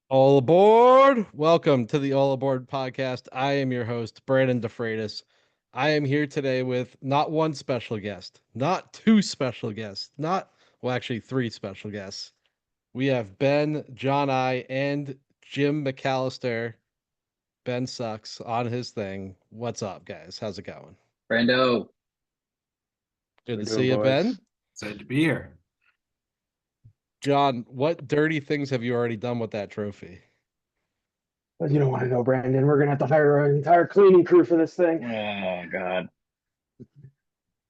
All aboard! Welcome to the All Aboard podcast. I am your host, Brandon DeFreitas. I am here today with not one special guest, not two special guests, actually, three special guests. We have Ben, John I, and Jim McAllister. Ben sucks on his thing. What's up, guys? How's it going? Brando, Good We're to doing, see you, Ben. boys. Excited to be here. John, what dirty things have you already done with that trophy? But you don't want to know, Brandon. We're gonna have to hire an entire cleaning crew for this thing. oh God,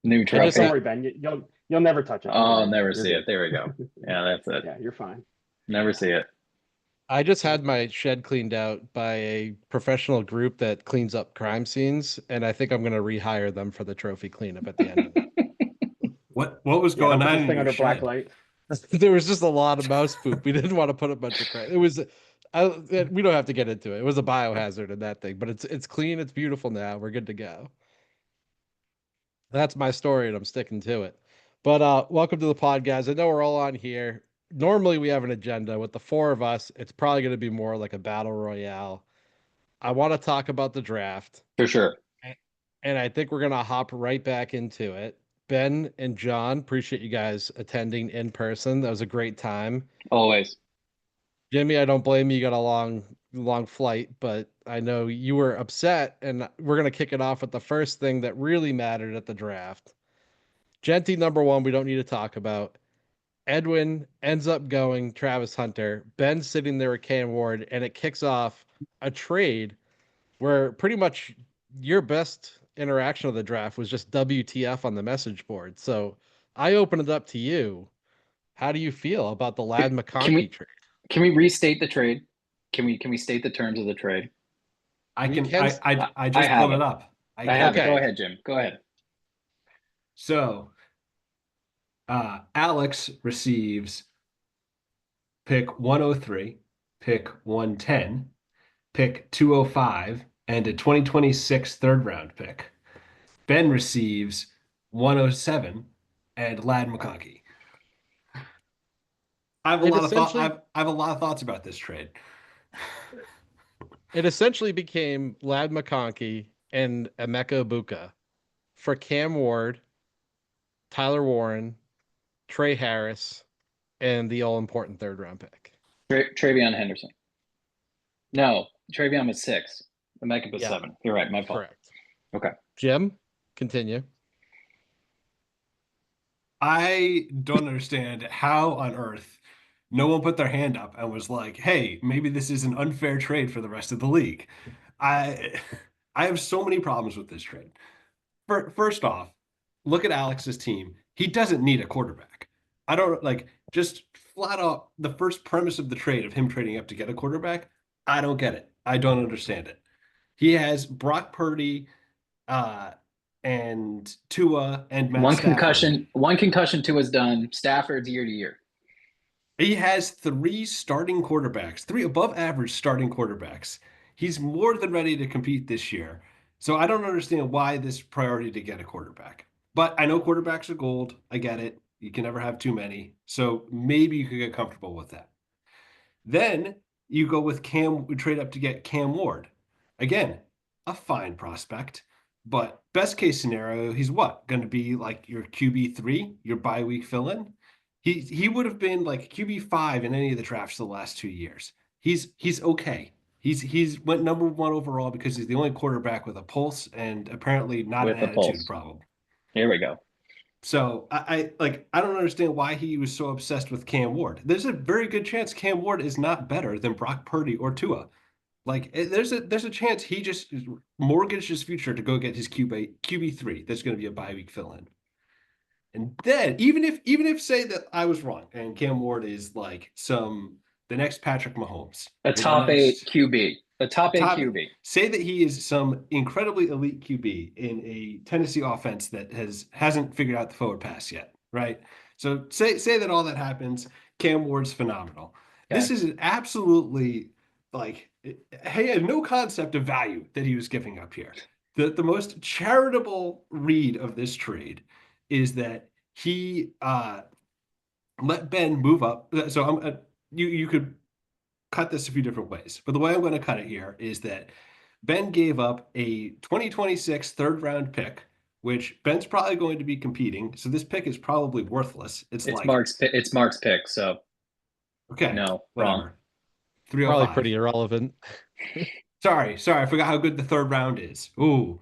new I just Don't trophy. had worry, Ben. You'll never touch it. Don't I'll worry. never You're see it. good. There we go. Yeah, that's it. Yeah, you're fine. Never see it. I just had my shed cleaned out by a professional group that cleans up crime scenes, and I think I'm going to rehire them for the trophy cleanup at the end of What was Yeah, going don't put on this in thing your under black shed? light. it. There was just a lot of mouse poop. We didn't want to put a bunch of crap. We don't have to get into it. It was a biohazard in that thing, but it's clean. It's beautiful now. We're good to go. That's my story, and I'm sticking to it. But welcome to the pod, guys. I know we're all on here. Normally, we have an agenda with the four of us. It's probably going to be more like a battle royale. I want to talk about the draft. For sure. And I think we're going to hop right back into it. Ben and John, appreciate you guys attending in person. That was a great time. Always. Jimmy, I don't blame you. You got a long flight, but I know you were upset. And we're going to kick it off with the first thing that really mattered at the draft. Genty, number one, we don't need to talk about. Edwin ends up going Travis Hunter. Ben sitting there with Cam Ward, and it kicks off a trade where pretty much your best interaction of the draft was just WTF on the message board. So I open it up to you. How do you feel about the Lad Can McConkey we trade? can we restate the trade? Can we state the terms of the trade? I We can can. I I just have pulled it it. up. I have it. Go Okay. ahead, Jim. Go ahead. So Alex receives pick 103, pick 110, pick 205, and a 2026 third round pick. Ben receives 107 and Lad McConkey. I have a It lot of thought. essentially I have a lot of thoughts about this trade. it essentially became Lad McConkey and Emeka Buka for Cam Ward, Tyler Warren, Trey Harris, and the all important third round pick. Travion Henderson. No, Travion was 6. The Mecca was Yeah, 7. You're right. My fault. correct. Okay. Jim, continue. I don't understand how on earth no one put their hand up and was like, "Hey, maybe this is an unfair trade for the rest of the league." I I have so many problems with this trade. First off, look at Alex's team. He doesn't need a quarterback. I don't like just flat out the first premise of the trade of him trading up to get a quarterback. I don't get it. I don't understand it. He has Brock Purdy, uh, and Tua and Matt One Stafford. concussion. One concussion to is done. Stafford's year to year. He has three starting quarterbacks, three above average starting quarterbacks. He's more than ready to compete this year. So I don't understand why this priority to get a quarterback. But I know quarterbacks are gold. I get it. You can never have too many. So maybe you could get comfortable with that. Then you go with Cam, we trade up to get Cam Ward. Again, a fine prospect. But best case scenario, he's what? Going to be like your QB3, your bye week fill in? He would have been like QB5 in any of the drafts the last 2 years. He's okay. He's went number one overall because he's the only quarterback with a pulse and apparently not an With the attitude pulse. problem. Here we go. So I don't understand why he was so obsessed with Cam Ward. There's a very good chance Cam Ward is not better than Brock Purdy or Tua. Like there's a chance he just mortgaged his future to go get his QB3. That's going to be a bye week fill in. And then even if say that I was wrong and Cam Ward is like the next Patrick Mahomes A or the top 8 next QB. A top 8 top QB. say that he is some incredibly elite QB in a Tennessee offense that hasn't figured out the forward pass yet, right? So say that all that happens, Cam Ward's phenomenal. Okay. This is an absolutely like he had no concept of value that he was giving up here. The most charitable read of this trade is that he let Ben move up. So you could cut this a few different ways, but the way I'm going to cut it here is that Ben gave up a 2026 third round pick, which Ben's probably going to be competing. So this pick is probably worthless. It's like, It's Mark's pick, so okay, no, wrong. whatever. Probably 305. pretty irrelevant. Sorry, I forgot how good the third round is. Ooh,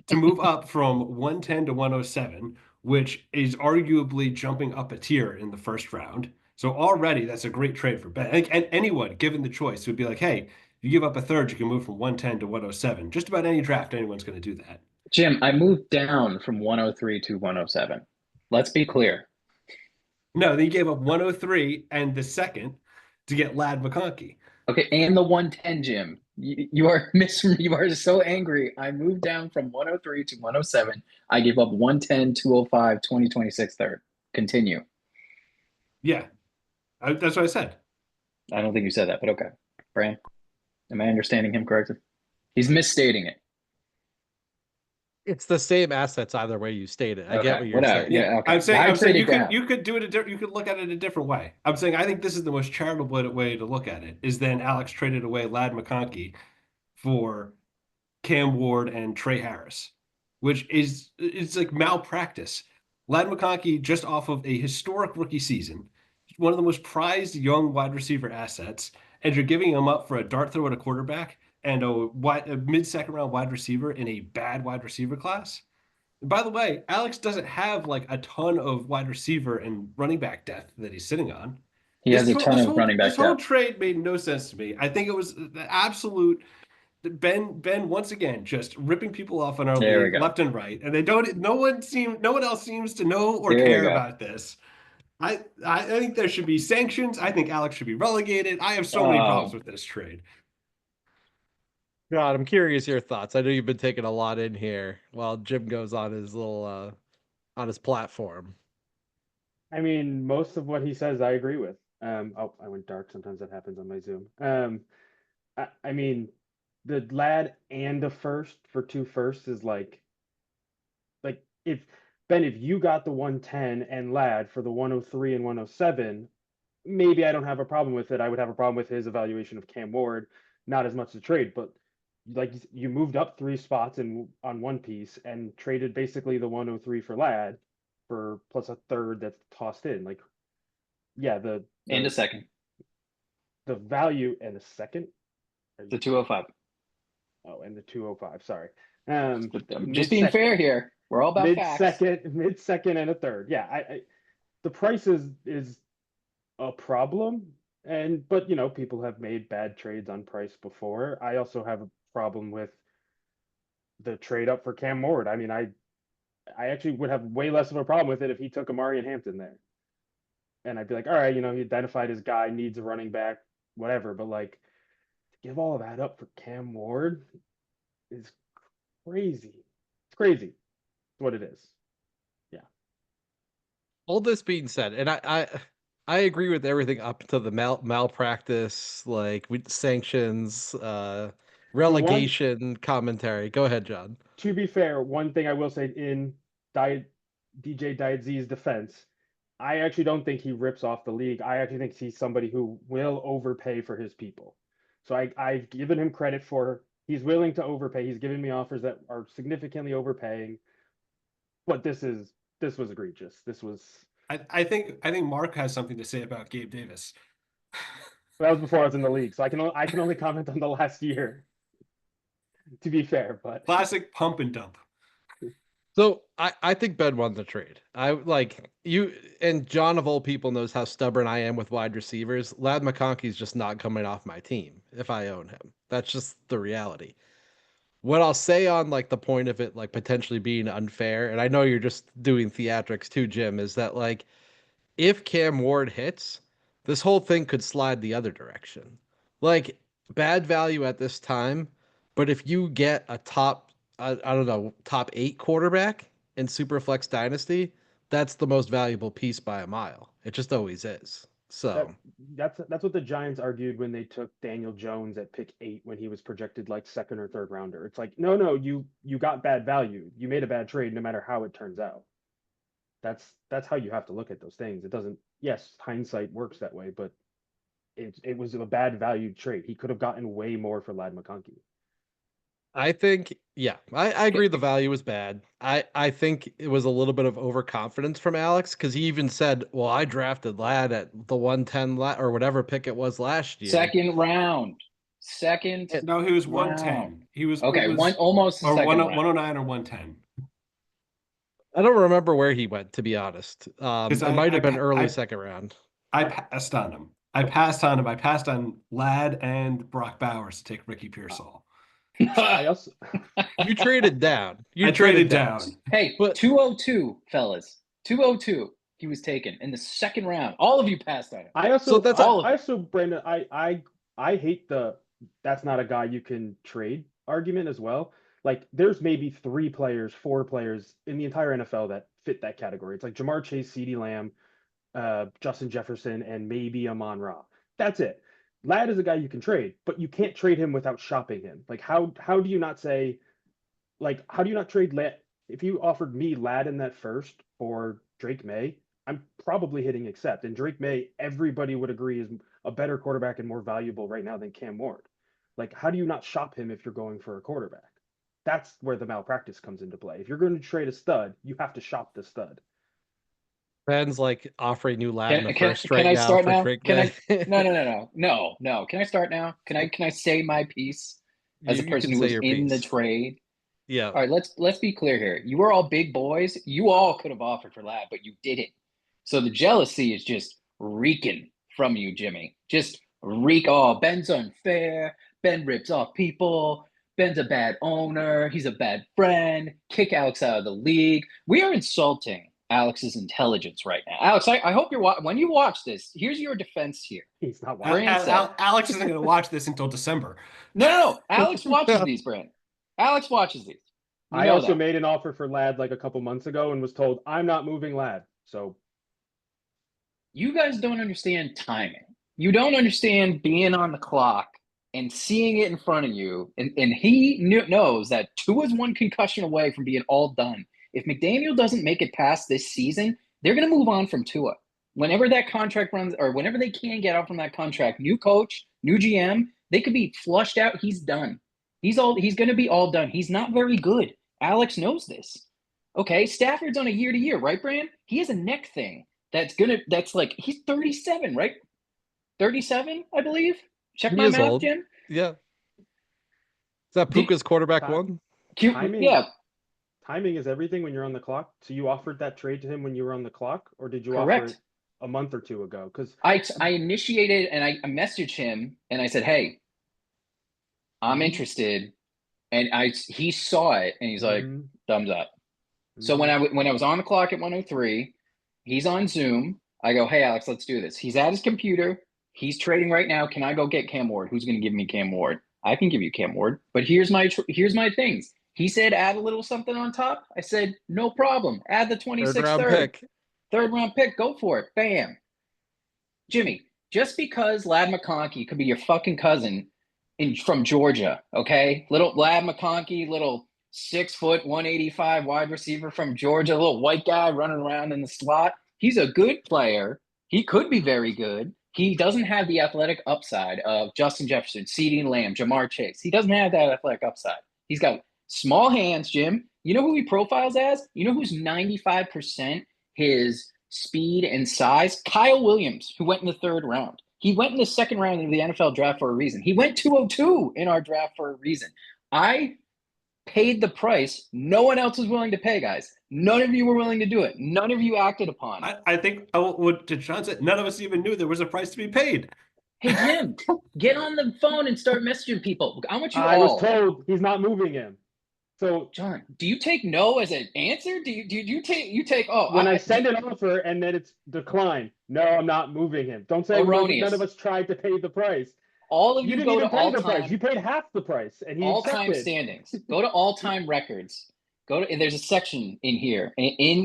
to move up from 110 to 107, which is arguably jumping up a tier in the first round. So already that's a great trade for Ben. And anyone given the choice would be like, hey, you give up a third, you can move from 110 to 107. Just about any draft, anyone's going to do that. Jim, I moved down from 103 to 107. Let's be clear. No, then you gave up 103 and the second to get Lad McConkey. Okay, and the 110, Jim. You are you are so angry. I moved down from 103 to 107. I gave up 110, 205, 2026 third. Continue. Yeah, that's what I said. I don't think you said that, but okay. Bram, am I understanding him correctly? He's misstating it. It's the same assets either way you state it. I get Okay, what you're whatever. saying. Yeah, okay. I'm saying I traded you could down. you could do it you could look at it a different way. I'm saying I think this is the most charitable way to look at it is then Alex traded away Lad McConkey for Cam Ward and Trey Harris, which is it's like malpractice. Lad McConkey just off of a historic rookie season, one of the most prized young wide receiver assets, and you're giving him up for a dart throw at a quarterback and a mid-second round wide receiver in a bad wide receiver class. By the way, Alex doesn't have like a ton of wide receiver and running back depth that he's sitting on. He has a ton of running This back whole depth. trade made no sense to me. I think it was the absolute Ben once again just ripping people off in our There we league go. left and right, and they don't. No one else seems to know or There we care go. about this. I think there should be sanctions. I think Alex should be relegated. I have so many problems with this trade. God, I'm curious your thoughts. I know you've been taking a lot in here while Jim goes on his little on his platform. I mean, most of what he says, I agree with. Oh, I went dark. Sometimes that happens on my Zoom. I mean, the lad and a first for two firsts is like if Ben, if you got the 110 and lad for the 103 and 107, maybe I don't have a problem with it. I would have a problem with his evaluation of Cam Ward, not as much the trade, but like you moved up three spots in on one piece and traded basically the 103 for lad for plus a third that's tossed in. Like, yeah, And a second. the value and a second. The 205. Oh, and the 205. Sorry. I'm just being fair here. We're all about facts. Mid second, and a third. Yeah, the price is a problem, but you know people have made bad trades on price before. I also have a problem with the trade up for Cam Ward. I mean, I actually would have way less of a problem with it if he took Amari and Hampton there, and I'd be like, all right, you know, he identified his guy, needs a running back, whatever. But like, to give all of that up for Cam Ward is crazy. It's crazy. It's what it is. Yeah. All this being said, and I agree with everything up to the malpractice, like with sanctions, relegation commentary. Go ahead, John. To be fair, one thing I will say in DJ Diet Z's defense, I actually don't think he rips off the league. I actually think he's somebody who will overpay for his people. So I've given him credit for he's willing to overpay. He's given me offers that are significantly overpaying. But this was egregious. This was I think Mark has something to say about Gabe Davis. that was before I was in the league, so I can only comment on the last year. To be fair, but Classic pump and dump. So I think Ben won the trade. I like you and John of all people knows how stubborn I am with wide receivers. Lad McConkey's just not coming off my team if I own him. That's just the reality. What I'll say on like the point of it like potentially being unfair, and I know you're just doing theatrics too, Jim, is that like if Cam Ward hits, this whole thing could slide the other direction. Like bad value at this time, but if you get a top, I don't know, top 8 quarterback in Superflex Dynasty, that's the most valuable piece by a mile. It just always is. So that's what the Giants argued when they took Daniel Jones at pick 8 when he was projected like second or third rounder. It's like, no, you got bad value. You made a bad trade no matter how it turns out. That's how you have to look at those things. It doesn't, yes, hindsight works that way, but it was a bad value trade. He could have gotten way more for Lad McConkey. I think, yeah, I agree the value was bad. I think it was a little bit of overconfidence from Alex because he even said, well, I drafted Lad at the 110 or whatever pick it was last year. Second round. Second No, he was round. 110. He was Okay, it was, almost the or second 1, round. 109 or 110. I don't remember where he went, to be honest. Because It might have been early second round. I passed on him. I passed on Ladd and Brock Bowers to take Ricky Pearsall. I also You traded down. I traded down. Hey, But- 202, fellas. 202. He was taken in the second round. All of you passed on him. I also So that's all of I also Brandon, I hate the that's not a guy you can trade argument as well. Like there's maybe 3 players, 4 players in the entire NFL that fit that category. It's like Jamar Chase, CeeDee Lamb, Justin Jefferson, and maybe Amon Ra. That's it. Ladd is a guy you can trade, but you can't trade him without shopping him. Like how do you not say, like how do you not trade Ladd? If you offered me Ladd in that first for Drake May, I'm probably hitting accept. And Drake May, everybody would agree, is a better quarterback and more valuable right now than Cam Ward. Like how do you not shop him if you're going for a quarterback? That's where the malpractice comes into play. If you're going to trade a stud, you have to shop the stud. Ben's like offering new Lad in the first can right I now start for now? Drake Can May. No. Can I start now? Can I say my piece as a You person can who say was your in the piece. trade? Yeah. All right, let's be clear here. You were all big boys. You all could have offered for Lad, but you didn't. So the jealousy is just reeking from you, Jimmy. Just reek. Oh, Ben's unfair. Ben rips off people. Ben's a bad owner. He's a bad friend. Kick Alex out of the league. We are insulting Alex's intelligence right now. Alex, I hope you're when you watch this. Here's your defense here. He's not watching. Alex isn't going to watch this until December. No. Alex watches these, Brand. Alex watches these. I also made an offer for Ladd like a couple months ago and was told I'm not moving Ladd. So you guys don't understand timing. You don't understand being on the clock and seeing it in front of you. And he knows that Tua is 1 concussion away from being all done. If McDaniel doesn't make it past this season, they're going to move on from Tua. Whenever that contract runs, or whenever they can get out from that contract, new coach, new GM, they could be flushed out. He's done. He's going to be all done. He's not very good. Alex knows this. Okay, Stafford's on a year-to-year, right, Bran? He has a neck thing that's like, he's 37, right? 37, I believe. Check my math, old. Jim. Yeah. Is that Puka's quarterback one? Timing is everything when you're on the clock. So you offered that trade to him when you were on the clock, or did you Correct. offer it a month or 2 ago? Because I initiated and I messaged him and I said, hey, I'm interested. And he saw it and he's like, thumbs up. So when I was on the clock at 103, he's on Zoom. I go, hey, Alex, let's do this. He's at his computer. He's trading right now. Can I go get Cam Ward? Who's going to give me Cam Ward? I can give you Cam Ward. But here's my things. He said, add a little something on top. I said, no problem. Add the 26th third round pick. Go for it. Bam. Jimmy, just because Lad McConkey could be your fucking cousin from Georgia, okay? Little Lad McConkey, little 6 foot, 185 wide receiver from Georgia, little white guy running around in the slot. He's a good player. He could be very good. He doesn't have the athletic upside of Justin Jefferson, CeeDee Lamb, Jamar Chase. He doesn't have that athletic upside. He's got small hands, Jim. You know who he profiles as? You know who's 95% his speed and size? Kyle Williams, who went in the 3rd round. He went in the 2nd round of the NFL draft for a reason. He went 202 in our draft for a reason. I paid the price no one else was willing to pay, guys. None of you were willing to do it. None of you acted upon it. I think what John said, none of us even knew there was a price to be paid. Hey, Jim, get on the phone and start messaging people. I want you I all. was told he's not moving him. So John, do you take no as an answer? Do you take when I send an offer and then it's declined? No, I'm not moving him. Don't say none of us tried to pay the price. All of you you didn't go even to pay all the time. price. You paid half the price, and he all-time accepted. standings. Go to all-time records. Go to there's a section in here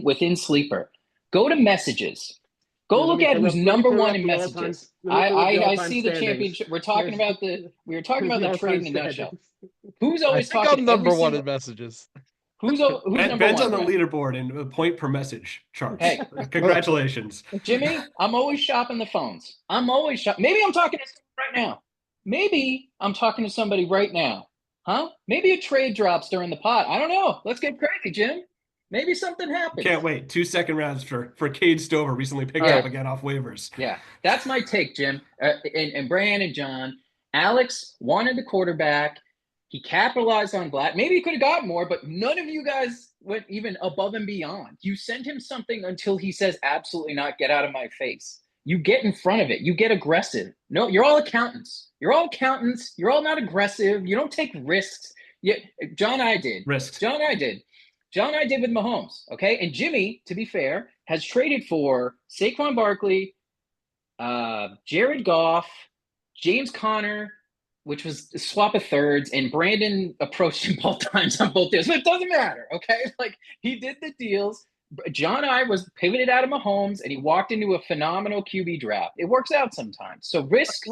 within Sleeper. Go to messages. Go look at who's number 1 in messages. I see the championship. We were talking about the trade in a nutshell. Who's always talking? I'm number 1 in messages. Who's number Ben's one, on the Brent? leaderboard in point per message charts. Hey. Congratulations. Jimmy, I'm always shopping the phones. I'm always shopping. Maybe I'm talking to somebody right now. Maybe I'm talking to somebody right now. Huh? Maybe a trade drops during the pot. I don't know. Let's get crazy, Jim. Maybe something happens. Can't wait. 2 second rounds for Cade Stover, recently picked Yeah. up again off waivers. Yeah, that's my take, Jim. And Brian and John. Alex wanted the quarterback. He capitalized on Black. Maybe he could have gotten more, but none of you guys went even above and beyond. You send him something until he says, absolutely not, get out of my face. You get in front of it. You get aggressive. No, you're all accountants. You're all accountants. You're all not aggressive. You don't take risks. Yeah, John and I did. Risks. John and I did. John and I did with Mahomes, okay? And Jimmy, to be fair, has traded for Saquon Barkley, Jared Goff, James Conner, which was a swap of thirds, and Brandon approached him both times on both deals. But it doesn't matter, okay? Like, he did the deals. John and I was pivoted out of Mahomes, and he walked into a phenomenal QB draft. It works out sometimes. So risk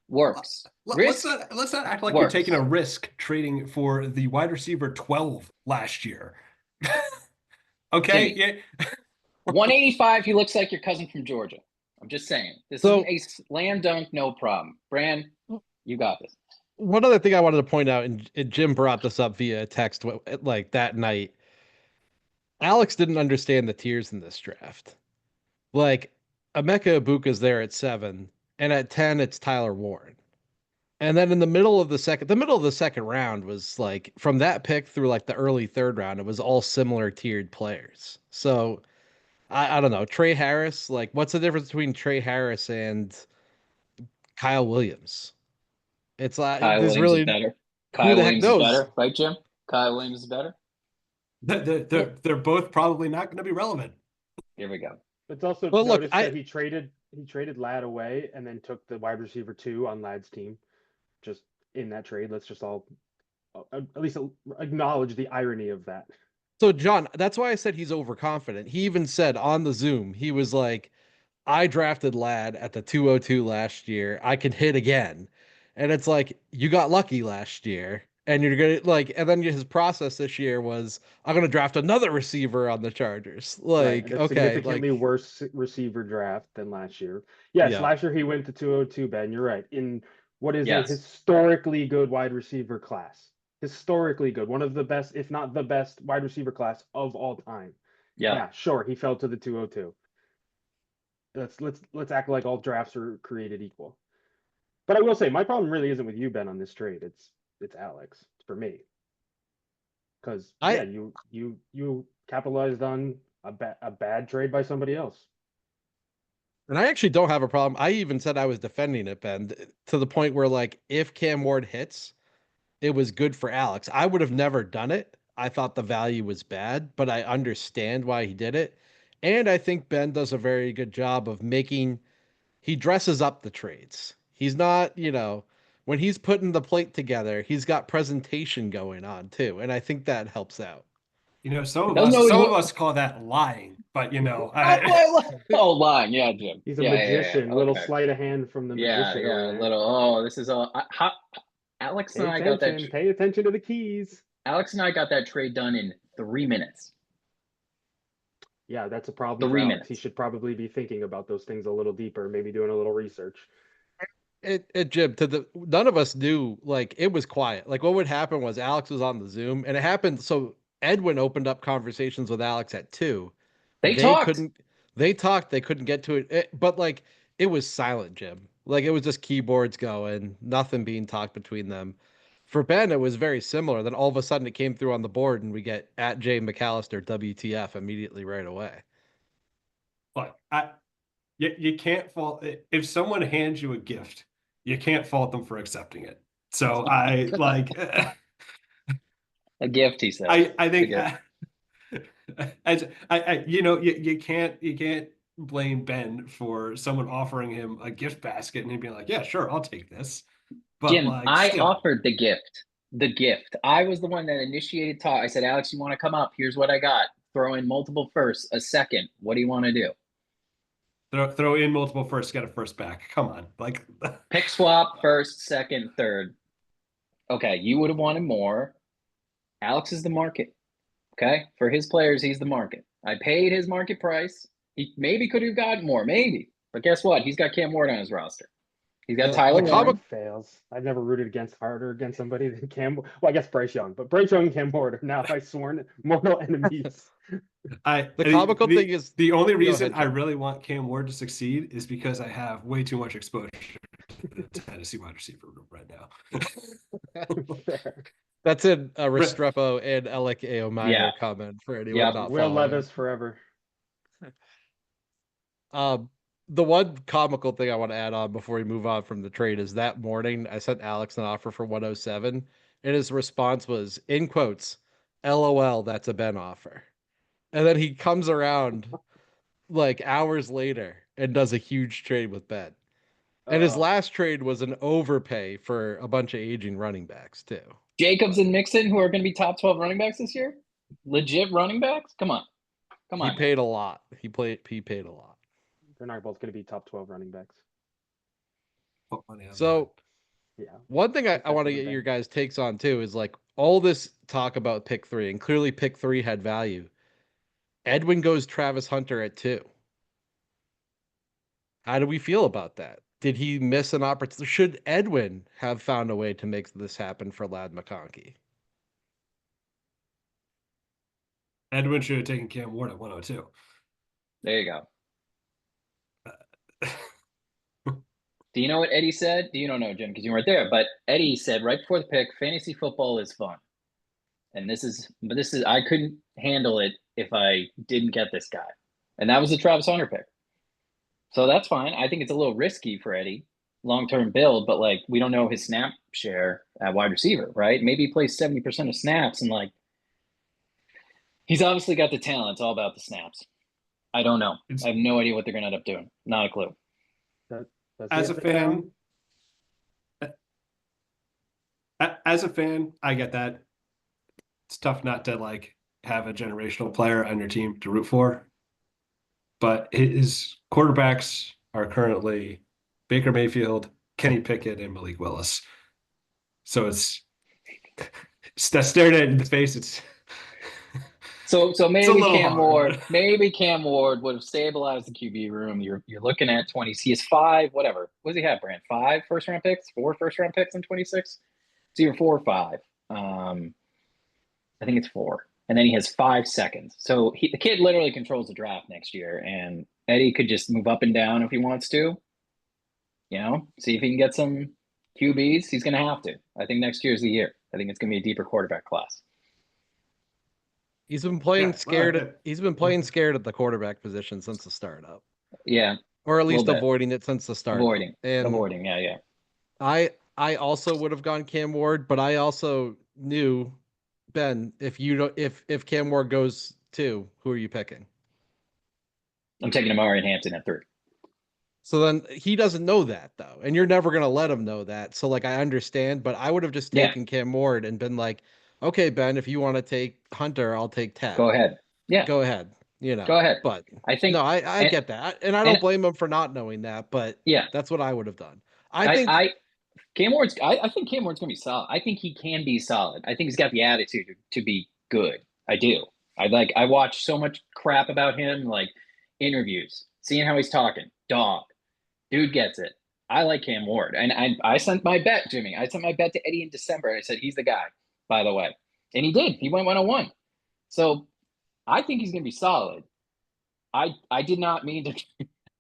works. Let's not act like works. you're taking a risk trading for the wide receiver 12 last year. Okay? Jimmy. Yeah. 185, he looks like your cousin from Georgia. I'm just saying. This isn't a slam dunk, no problem. Bran, you got this. One other thing I wanted to point out, and Jim brought this up via text like that night. Alex didn't understand the tiers in this draft. Like, Emeka Ibuka's there at 7, and at 10, it's Tyler Warren. And then in the middle of the second round was like, from that pick through like the early third round, it was all similar tiered players. So I don't know. Trey Harris, like, what's the difference between Trey Harris and Kyle Williams? It's like, Kyle there's Williams really is better. who Kyle the heck Williams is knows? better, right, Jim? Kyle Williams is better. They're both probably not going to be relevant. Here we go. Let's also Well, look, notice that he traded Ladd away and then took the wide receiver 2 on Ladd's team. Just in that trade, let's just all at least acknowledge the irony of that. So, John, that's why I said he's overconfident. He even said on the Zoom, he was like, I drafted Ladd at the 202 last year. I could hit again. And it's like, you got lucky last year. And you're going to, like, and then his process this year was, I'm going to draft another receiver on the Chargers. Like, right, okay. Significantly worse receiver draft than last year. Yes, last year he went to 202, Ben. You're right. In what is a historically good wide receiver class. Historically good. One of the best, if not the best, wide receiver class of all time. Yeah, sure. He fell to the 202. Let's act like all drafts are created equal. But I will say, my problem really isn't with you, Ben, on this trade. It's Alex for me. Because you capitalized on a bad trade by somebody else. And I actually don't have a problem. I even said I was defending it, Ben, to the point where, like, if Cam Ward hits, it was good for Alex. I would have never done it. I thought the value was bad, but I understand why he did it. And I think Ben does a very good job of he dresses up the trades. He's not, when he's putting the plate together, he's got presentation going on too. And I think that helps out. Some of us call that lying, but lying, yeah, Jim. He's a magician. Little sleight of hand from the magician. Yeah, a little. This is all. Alex and I got that. Pay attention to the keys. Alex and I got that trade done in 3 minutes. Yeah, that's a problem. 3 minutes. He should probably be thinking about those things a little deeper, maybe doing a little research. Jim, none of us knew, like, it was quiet. Like, what would happen was Alex was on the Zoom, and it happened. So Edwin opened up conversations with Alex at 2. They talked. They couldn't get to it. But like, it was silent, Jim. Like, it was just keyboards going, nothing being talked between them. For Ben, it was very similar. Then all of a sudden it came through on the board and we get at Jay McAllister WTF immediately right away. But you can't fault if someone hands you a gift, you can't fault them for accepting it. So I like a gift, he said. I think you can't blame Ben for someone offering him a gift basket and he'd be like, yeah, sure, I'll take this. But Jim, I offered the gift. I was the one that initiated talk. I said, Alex, you want to come up? Here's what I got. Throw in multiple firsts, a second. What do you want to do? Throw in multiple firsts, get a first back. Come on. Like pick swap, first, second, third. Okay, you would have wanted more. Alex is the market. Okay, for his players, he's the market. I paid his market price. He maybe could have gotten more, maybe, but guess what? He's got Cam Ward on his roster. He's got The Tyler comic Warren. Fails. I've never rooted harder against somebody than Cam. Well, I guess Bryce Young, but Bryce Young and Cam Ward are now my sworn mortal enemies. the comical thing is the only Go reason ahead, I Jim. really want Cam Ward to succeed is because I have way too much exposure to the Tennessee wide receiver room right now. Fair. That's in Restrepo and Alec Aomayer Yeah. comment for anyone Yep. not Will following. Levis forever. The one comical thing I want to add on before we move on from the trade is that morning I sent Alex an offer for 107, and his response was, in quotes, LOL, that's a Ben offer. And then he comes around like hours later and does a huge trade with Ben. And his last trade was an overpay for a bunch of aging running backs, too. Jacobs and Mixon, who are going to be top 12 running backs this year? Legit running backs? Come on. Come He on. paid a lot. He paid a lot. They're not both going to be top 12 running backs. Put money on So Yeah. one thing I That's want to what get I'm your betting. guys' takes on too is like all this talk about pick 3, and clearly pick 3 had value. Edwin goes Travis Hunter at 2. How do we feel about that? Did he miss an opportunity? Should Edwin have found a way to make this happen for Lad McConkey? Edwin should have taken Cam Ward at 102. There you go. Do you know what Eddie said? You don't know, Jim, because you weren't there. But Eddie said right before the pick, fantasy football is fun. And this is I couldn't handle it if I didn't get this guy. And that was the Travis Hunter pick. So that's fine. I think it's a little risky for Eddie, long-term build, but like we don't know his snap share at wide receiver, right? Maybe he plays 70% of snaps and like he's obviously got the talent. It's all about the snaps. I don't know. I have no idea what they're gonna end up doing. Not a clue. As a fan, I get that. It's tough not to like have a generational player on your team to root for. But his quarterbacks are currently Baker Mayfield, Kenny Pickett, and Malik Willis. So it's that stared at in the face. It's so maybe Cam hard. Ward, maybe Cam Ward would have stabilized the QB room. You're looking at 20. He has 5, whatever. What does he have, Brand? 5 first-round picks, 4 first-round picks in 26. It's either 4 or 5. I think it's 4. And then he has 5 seconds. So the kid literally controls the draft next year. And Eddie could just move up and down if he wants to. You know, see if he can get some QBs. He's going to have to. I think next year's the year. I think it's going to be a deeper quarterback class. He's been playing scared. Well, He's been playing scared at the quarterback position since the startup, Yeah. or at a least little bit. avoiding it since the startup. Avoiding. Yeah. I also would have gone Cam Ward, but I also knew, Ben, if you don't, if Cam Ward goes 2, who are you picking? I'm taking Amari and Hampton at 3. So then he doesn't know that though, and you're never gonna let him know that. So like I understand, but I would have just taken Cam Ward and been like, okay, Ben, if you want to take Hunter, I'll take Ted. Go ahead. Yeah. Go ahead. You know. Go ahead. But I think no, I get that, and I don't blame him for not knowing that. But yeah, that's what I would have done. I think Cam Ward's gonna be solid. I think he can be solid. I think he's got the attitude to be good. I do. I watch so much crap about him, like interviews, seeing how he's talking. Dog. Dude gets it. I like Cam Ward. And I sent my bet, Jimmy. I sent my bet to Eddie in December. I said, he's the guy, by the way. And he did. He went 101. So I think he's gonna be solid. I did not mean to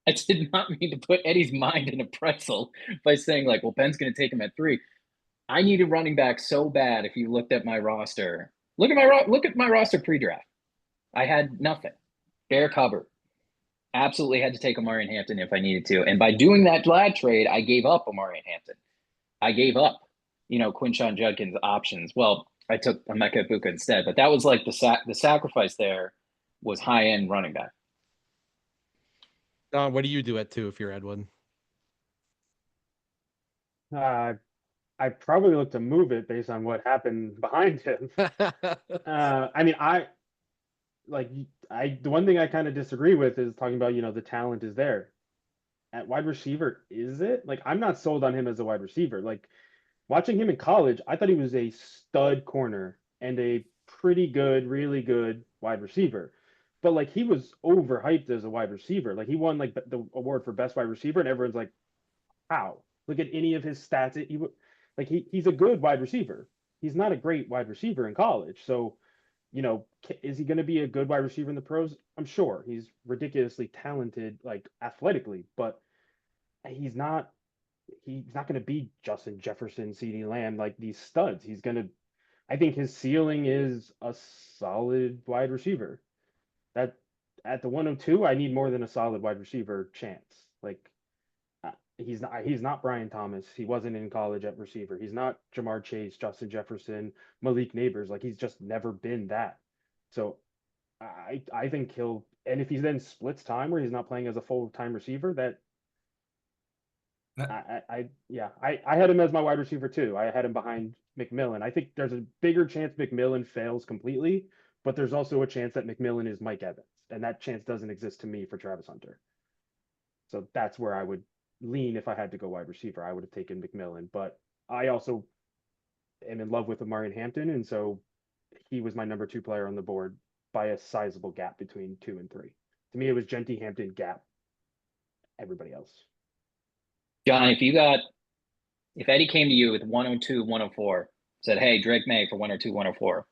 I did not mean to put Eddie's mind in a pretzel by saying like, well, Ben's gonna take him at 3. I needed running back so bad. If you looked at my roster, look at my roster pre-draft. I had nothing. Bare cover. Absolutely had to take Amari and Hampton if I needed to. And by doing that Glad trade, I gave up Amari and Hampton. I gave up, Quinshon Judkins options. Well, I took Emeka Ibuka instead, but that was like the sacrifice there was high-end running back. Don, what do you do at 2 if you're Edwin? I probably look to move it based on what happened behind him. I mean, the one thing I kind of disagree with is talking about, the talent is there. At wide receiver, is it? Like, I'm not sold on him as a wide receiver. Like, watching him in college, I thought he was a stud corner and a pretty good, really good wide receiver. But like he was overhyped as a wide receiver. Like he won like the award for best wide receiver, and everyone's like, how? Look at any of his stats. He's a good wide receiver. He's not a great wide receiver in college. So, is he going to be a good wide receiver in the pros? I'm sure he's ridiculously talented, like athletically, but he's not. He's not going to be Justin Jefferson, C.D. Lamb, like these studs. I think his ceiling is a solid wide receiver. That at the 102, I need more than a solid wide receiver chance. Like he's not Brian Thomas. He wasn't in college at receiver. He's not Jamar Chase, Justin Jefferson, Malik Neighbors. Like he's just never been that. So I think he'll, and if he then splits time where he's not playing as a full time receiver, that I had him as my wide receiver too. I had him behind McMillan. I think there's a bigger chance McMillan fails completely, but there's also a chance that McMillan is Mike Evans, and that chance doesn't exist to me for Travis Hunter. So that's where I would lean if I had to go wide receiver. I would have taken McMillan, but I also am in love with Amari Hampton, and so he was my number 2 player on the board by a sizable gap between 2 and 3. To me, it was Genty, Hampton, gap, everybody else. John, if Eddie came to you with 102, 104, said, hey, Drake May for 102, 104.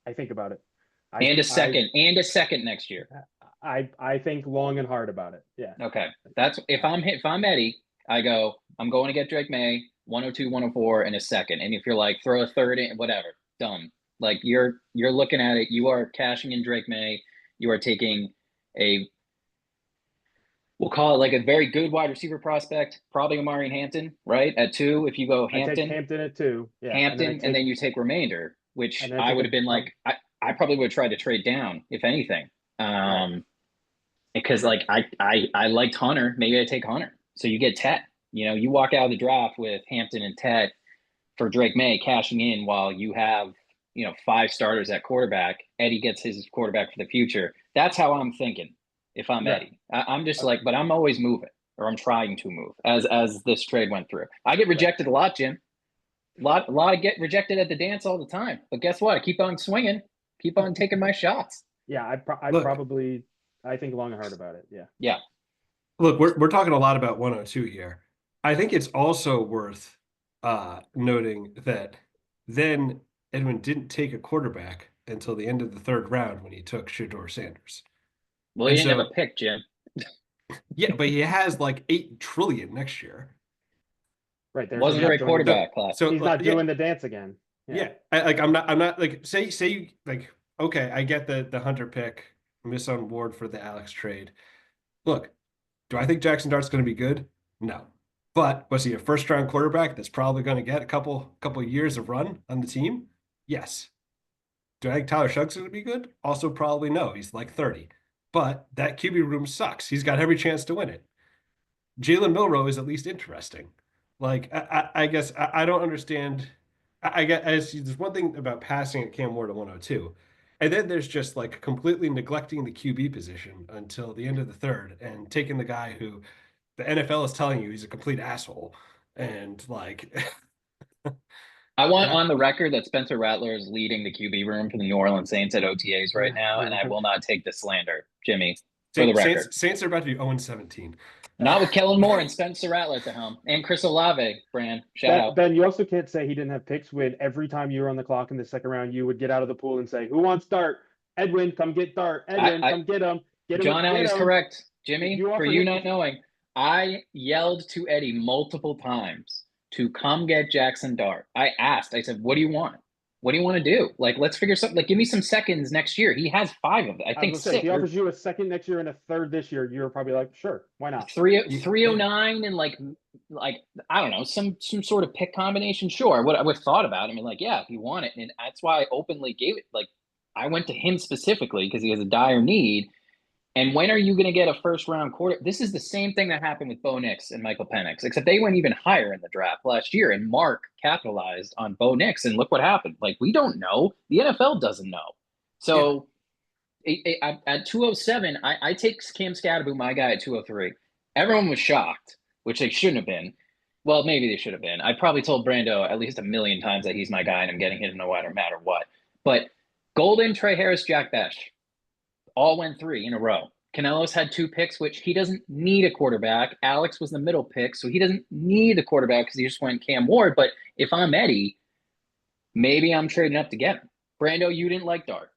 I think about it. And a second next year. I think long and hard about it. Yeah. Okay. That's if I'm Eddie, I go, I'm going to get Drake May, 102, 104 in a second. And if you're like, throw a third in, whatever, done. Like you're looking at it, you are cashing in Drake May, you are taking we'll call it like a very good wide receiver prospect, probably Amari Hampton, right? At 2, if you go Hampton. I take Hampton at 2. Yeah. Hampton, and then you take remainder, which I would have been like, I probably would have tried to trade down, if anything. Because like I liked Hunter, maybe I take Hunter. So you get Tet. You walk out of the draft with Hampton and Tet for Drake May cashing in while you have, 5 starters at quarterback. Eddie gets his quarterback for the future. That's how I'm thinking if I'm Eddie. I'm just like, but I'm always moving, or I'm trying to move as this trade went through. I get rejected a lot, Jim. A lot of get rejected at the dance all the time. But guess what? I keep on swinging. Keep on taking my shots. Yeah, I think long and hard about it. Yeah. Yeah. Look, we're talking a lot about 102 here. I think it's also worth noting that then Edwin didn't take a quarterback until the end of the 3rd round when he took Shedeur Sanders. Well, he didn't have a pick, Jim. Yeah, but he has like $8 trillion next year. Right. Wasn't a great quarterback class. So he's not doing the dance again. Yeah. I'm not like say like, okay, I get the Hunter pick, miss on Ward for the Alex trade. Look, do I think Jackson Dart's going to be good? No. But was he a 1st-round quarterback that's probably going to get a couple years of run on the team? Yes. Do I think Tyler Shuck's going to be good? Also probably no. He's like 30. But that QB room sucks. He's got every chance to win it. Jalen Milroe is at least interesting. Like, I guess I don't understand. I guess there's one thing about passing at Cam Ward at 102. And then there's just like completely neglecting the QB position until the end of the 3rd and taking the guy who the NFL is telling you he's a complete asshole. And like, I want on the record that Spencer Rattler is leading the QB room for the New Orleans Saints at OTAs right now, and I will not take the slander, Jimmy, for the record. Saints are about to be 0-17. Not with Kellen Moore and Spencer Rattler at the helm, and Chris Olave, Fran. Shout out. Ben, you also can't say he didn't have picks when every time you were on the clock in the 2nd round, you would get out of the pool and say, who wants Dart? Edwin, come get Dart. Edwin, come get him. John Elliott is correct. Jimmy, for you not knowing, I yelled to Eddie multiple times to come get Jackson Dart. I said, what do you want? What do you want to do? Like, let's figure something. Like, give me some seconds next year. He has 5 of them. I think 6. If he offers you a 2nd next year and a 3rd this year, you're probably like, sure, why not? 309 and like I don't know, some sort of pick combination. Sure, I would have thought about it. I mean, like, yeah, if you want it, and that's why I openly gave it. Like, I went to him specifically because he has a dire need. And when are you going to get a 1st-round quarter? This is the same thing that happened with Bo Nix and Michael Penix, except they went even higher in the draft last year. And Mark capitalized on Bo Nix, and look what happened. Like, we don't know. The NFL doesn't know. So at 207, I take Cam Scatterbo, my guy, at 203. Everyone was shocked, which they shouldn't have been. Well, maybe they should have been. I probably told Brando at least a million times that he's my guy and I'm getting him no matter what. But Golden, Trey Harris, Jack Besh all went 3 in a row. Canelo's had 2 picks, which he doesn't need a quarterback. Alex was the middle pick, so he doesn't need a quarterback because he just went Cam Ward. But if I'm Eddie, maybe I'm trading up to get him. Brando, you didn't like Dart.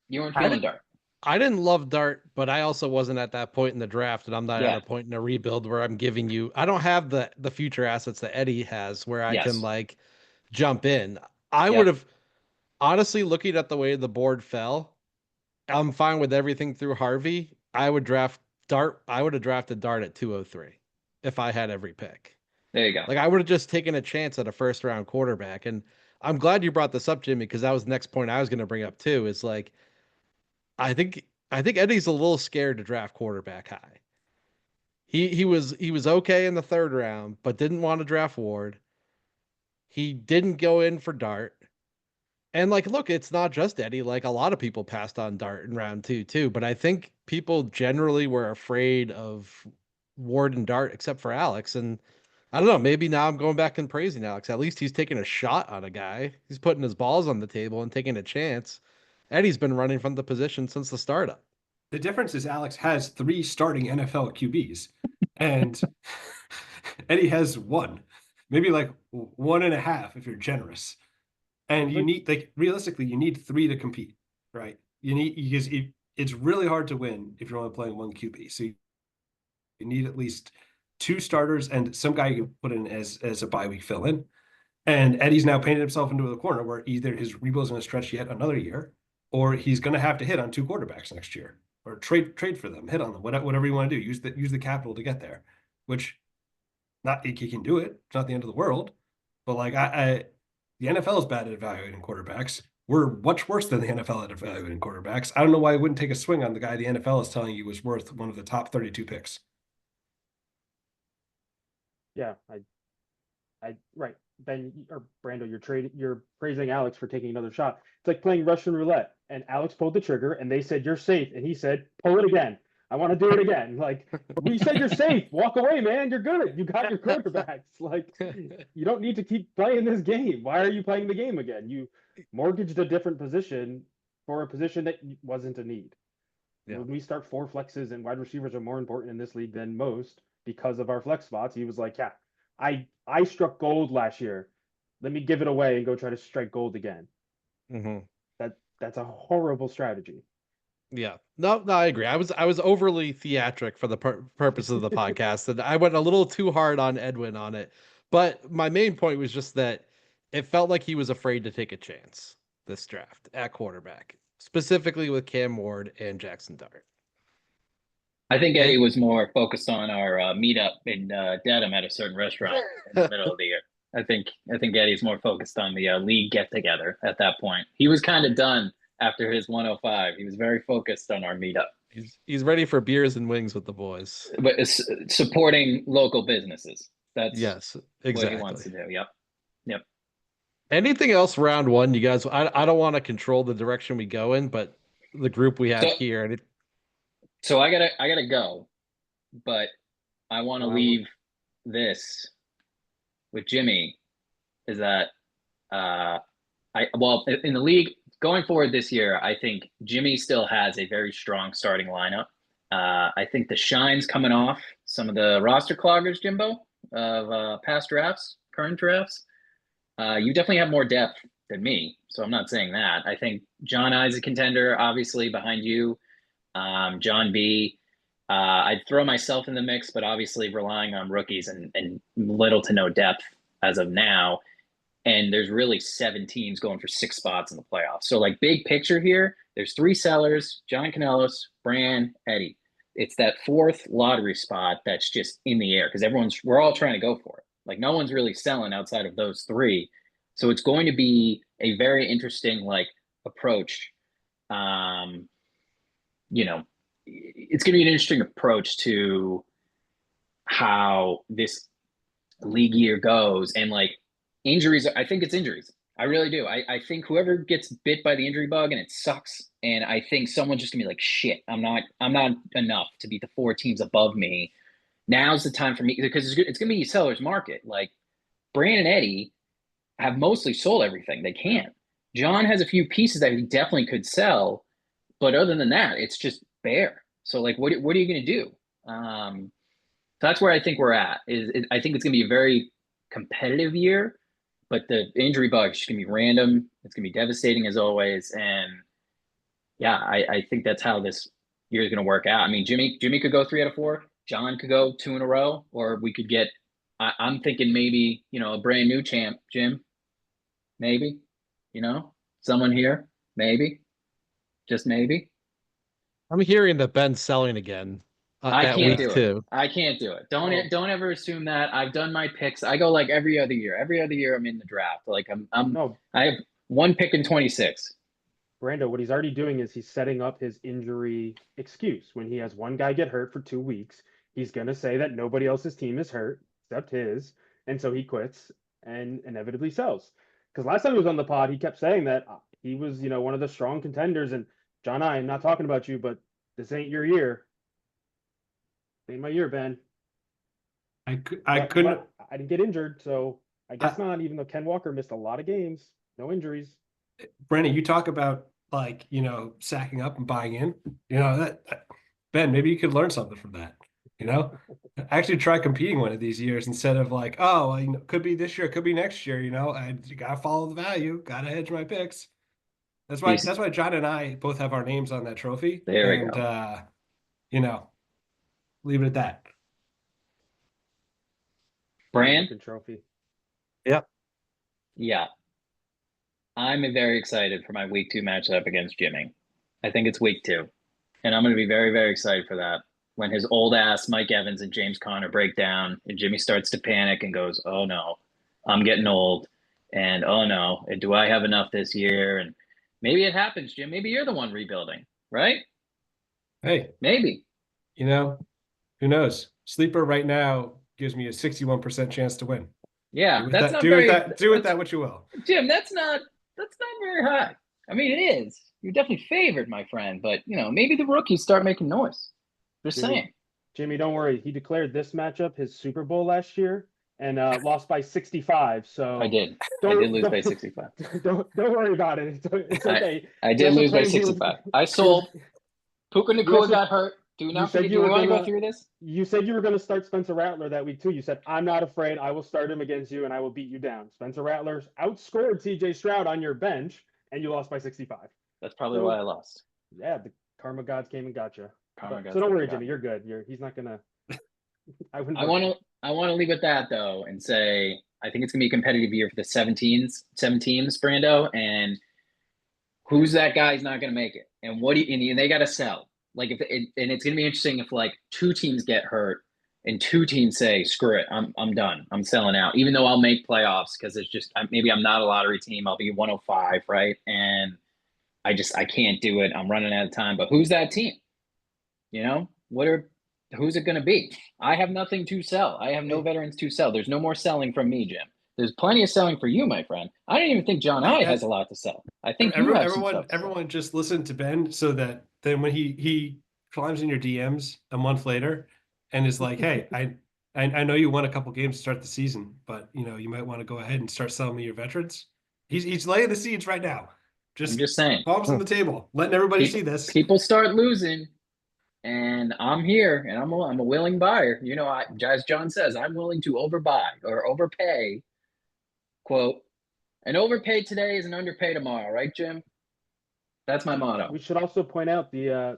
You weren't feeling Dart. I didn't love Dart, but I also wasn't at that point in the draft, and I'm not at a point in a rebuild where I'm giving you. I don't have the future assets that Eddie has, where I can like jump in. I would have honestly, looking at the way the board fell, I'm fine with everything through Harvey. I would draft Dart. I would have drafted Dart at 203 if I had every pick. There you go. Like I would have just taken a chance at a first round quarterback. And I'm glad you brought this up, Jimmy, because that was the next point I was going to bring up too. Is like I think Eddie's a little scared to draft quarterback high. He was okay in the 3rd round, but didn't want to draft Ward. He didn't go in for Dart. And like, look, it's not just Eddie. Like a lot of people passed on Dart in round 2 too. But I think people generally were afraid of Ward and Dart, except for Alex. And I don't know. Maybe now I'm going back and praising Alex. At least he's taking a shot on a guy. He's putting his balls on the table and taking a chance. Eddie's been running from the position since the startup. The difference is Alex has 3 starting NFL QBs, and Eddie has 1, maybe like 1.5 if you're generous. And you need, like, realistically, you need 3 to compete, right? You need, because it's really hard to win if you're only playing 1 QB. So you need at least 2 starters and some guy you can put in as a bye week fill in. And Eddie's now painted himself into a corner where either his rebuild's going to stretch yet another year, or he's going to have to hit on 2 quarterbacks next year, or trade for them, hit on them, whatever you want to do. Use the capital to get there, which not he can do it. It's not the end of the world, but like the NFL is bad at evaluating quarterbacks. We're much worse than the NFL at evaluating quarterbacks. I don't know why I wouldn't take a swing on the guy the NFL is telling you was worth one of the top 32 picks. Yeah, right. Ben or Brando, you're praising Alex for taking another shot. It's like playing Russian roulette, and Alex pulled the trigger, and they said you're safe, and he said pull it again. I want to do it again. Like we said, you're safe. Walk away, man. You're good. You got your quarterbacks. Like you don't need to keep playing this game. Why are you playing the game again? You mortgaged a different position for a position that wasn't a need. Yeah. When we start 4 flexes and wide receivers are more important in this league than most because of our flex spots, he was like, yeah, I struck gold last year. Let me give it away and go try to strike gold again. Mm-hmm. That's a horrible strategy. Yeah, no, I agree. I was overly theatric for the purpose of the podcast, and I went a little too hard on Edwin on it. But my main point was just that it felt like he was afraid to take a chance this draft at quarterback, specifically with Cam Ward and Jackson Dart. I think Eddie was more focused on our meetup in Dedham at a certain restaurant in the middle of the year. I think Eddie's more focused on the league get together at that point. He was kind of done after his 105. He was very focused on our meetup. He's ready for beers and wings with the boys. But supporting local businesses. That's exactly what he wants to do. Yep. Anything else round 1, you guys? I don't want to control the direction we go in, but the group we have here. So I gotta go, but I want to leave this with Jimmy. Is that in the league going forward this year, I think Jimmy still has a very strong starting lineup. I think the shine's coming off some of the roster cloggers, Jimbo, of past drafts, current drafts. You definitely have more depth than me, so I'm not saying that. I think John I's a contender, obviously behind you. John B. I'd throw myself in the mix, but obviously relying on rookies and little to no depth as of now. And there's really 7 teams going for 6 spots in the playoffs. So like big picture here, there's 3 sellers, John Canelos, Bran, Eddie. It's that 4th lottery spot that's just in the air because we're all trying to go for it. Like no one's really selling outside of those 3. So it's going to be a very interesting like approach. It's going to be an interesting approach to how this league year goes. And like injuries, I think it's injuries. I really do. I think whoever gets bit by the injury bug and it sucks. And I think someone's just gonna be like, shit, I'm not enough to beat the 4 teams above me now's the time for me because it's going to be a seller's market. Like Brand and Eddie have mostly sold everything they can. John has a few pieces that he definitely could sell, but other than that, it's just bare. So like, what are you going to do? So that's where I think we're at. I think it's going to be a very competitive year, but the injury bug is going to be random. It's going to be devastating as always, and yeah, I think that's how this year is going to work out. I mean, Jimmy could go 3 out of 4. John could go 2 in a row, or we could get. I'm thinking maybe a brand new champ, Jim. Maybe, someone here, maybe, just maybe. I'm hearing that Ben's selling again I at can't week do it. 2. I can't do it. Don't ever assume that. I've done my picks. I go like every other year. Every other year I'm in the draft. Like No, I have one pick in 26. Brando, what he's already doing is he's setting up his injury excuse. When he has one guy get hurt for 2 weeks, he's going to say that nobody else's team is hurt except his. And so he quits and inevitably sells. Because last time he was on the pod, he kept saying that he was, one of the strong contenders. And John, I'm not talking about you, but this ain't your year. Ain't my year, Ben. I couldn't. I didn't get injured, so I guess not, even though Ken Walker missed a lot of games. No injuries. Brennan, you talk about like, sacking up and buying in, that Ben, maybe you could learn something from that, actually try competing one of these years instead of like, oh, could be this year, could be next year, and you got to follow the value, got to hedge my picks. That's why John and I both have our names on that trophy. There we go. Leave it at that. Brand? Trophy. Yep. Yeah. I'm very excited for my week 2 matchup against Jimmy. I think it's week 2. And I'm going to be very, very excited for that. When his old ass Mike Evans and James Conner break down and Jimmy starts to panic and goes, oh no, I'm getting old. And oh no, do I have enough this year? And maybe it happens, Jim. Maybe you're the one rebuilding, right? Hey, maybe. Who knows? Sleeper right now gives me a 61% chance to win. Yeah, do with that what you will. Jim, that's not very high. I mean, it is. You're definitely favored, my friend, but maybe the rookies start making noise. Just saying. Jimmy, don't worry. He declared this matchup his Super Bowl last year and lost by 65. So I did lose by 65. Don't worry about it. It's okay. I did lose by 65. I sold. Puka Nacua got hurt. Do we want to go through this? You said you were going to start Spencer Rattler that week too. You said, I'm not afraid. I will start him against you and I will beat you down. Spencer Rattler outscored CJ Stroud on your bench and you lost by 65. That's probably why I lost. Yeah, the karma gods came and got you. So don't worry, Jimmy. You're good. He's not going to. I want to leave with that though and say I think it's going to be a competitive year for the 7 teams, Brando. And who's that guy's not going to make it? And and they got to sell. Like and it's going to be interesting if like 2 teams get hurt and 2 teams say, screw it, I'm done. I'm selling out, even though I'll make playoffs because it's just maybe I'm not a lottery team. I'll be 105, right? And I can't do it. I'm running out of time. But who's that team? Who's it going to be? I have nothing to sell. I have no veterans to sell. There's no more selling from me, Jim. There's plenty of selling for you, my friend. I don't even think John I has a lot to sell. I think everyone just listen to Ben so that then when he climbs in your DMs a month later and is like, hey, I know you won a couple games to start the season, but you might want to go ahead and start selling me your veterans. He's laying the seeds right now. I'm just saying. Palms on the table, letting everybody see this. People start losing. And I'm here, and I'm a willing buyer. As John says, I'm willing to overbuy or overpay. Quote, an overpay today is an underpay tomorrow, right, Jim? That's my motto. We should also point out the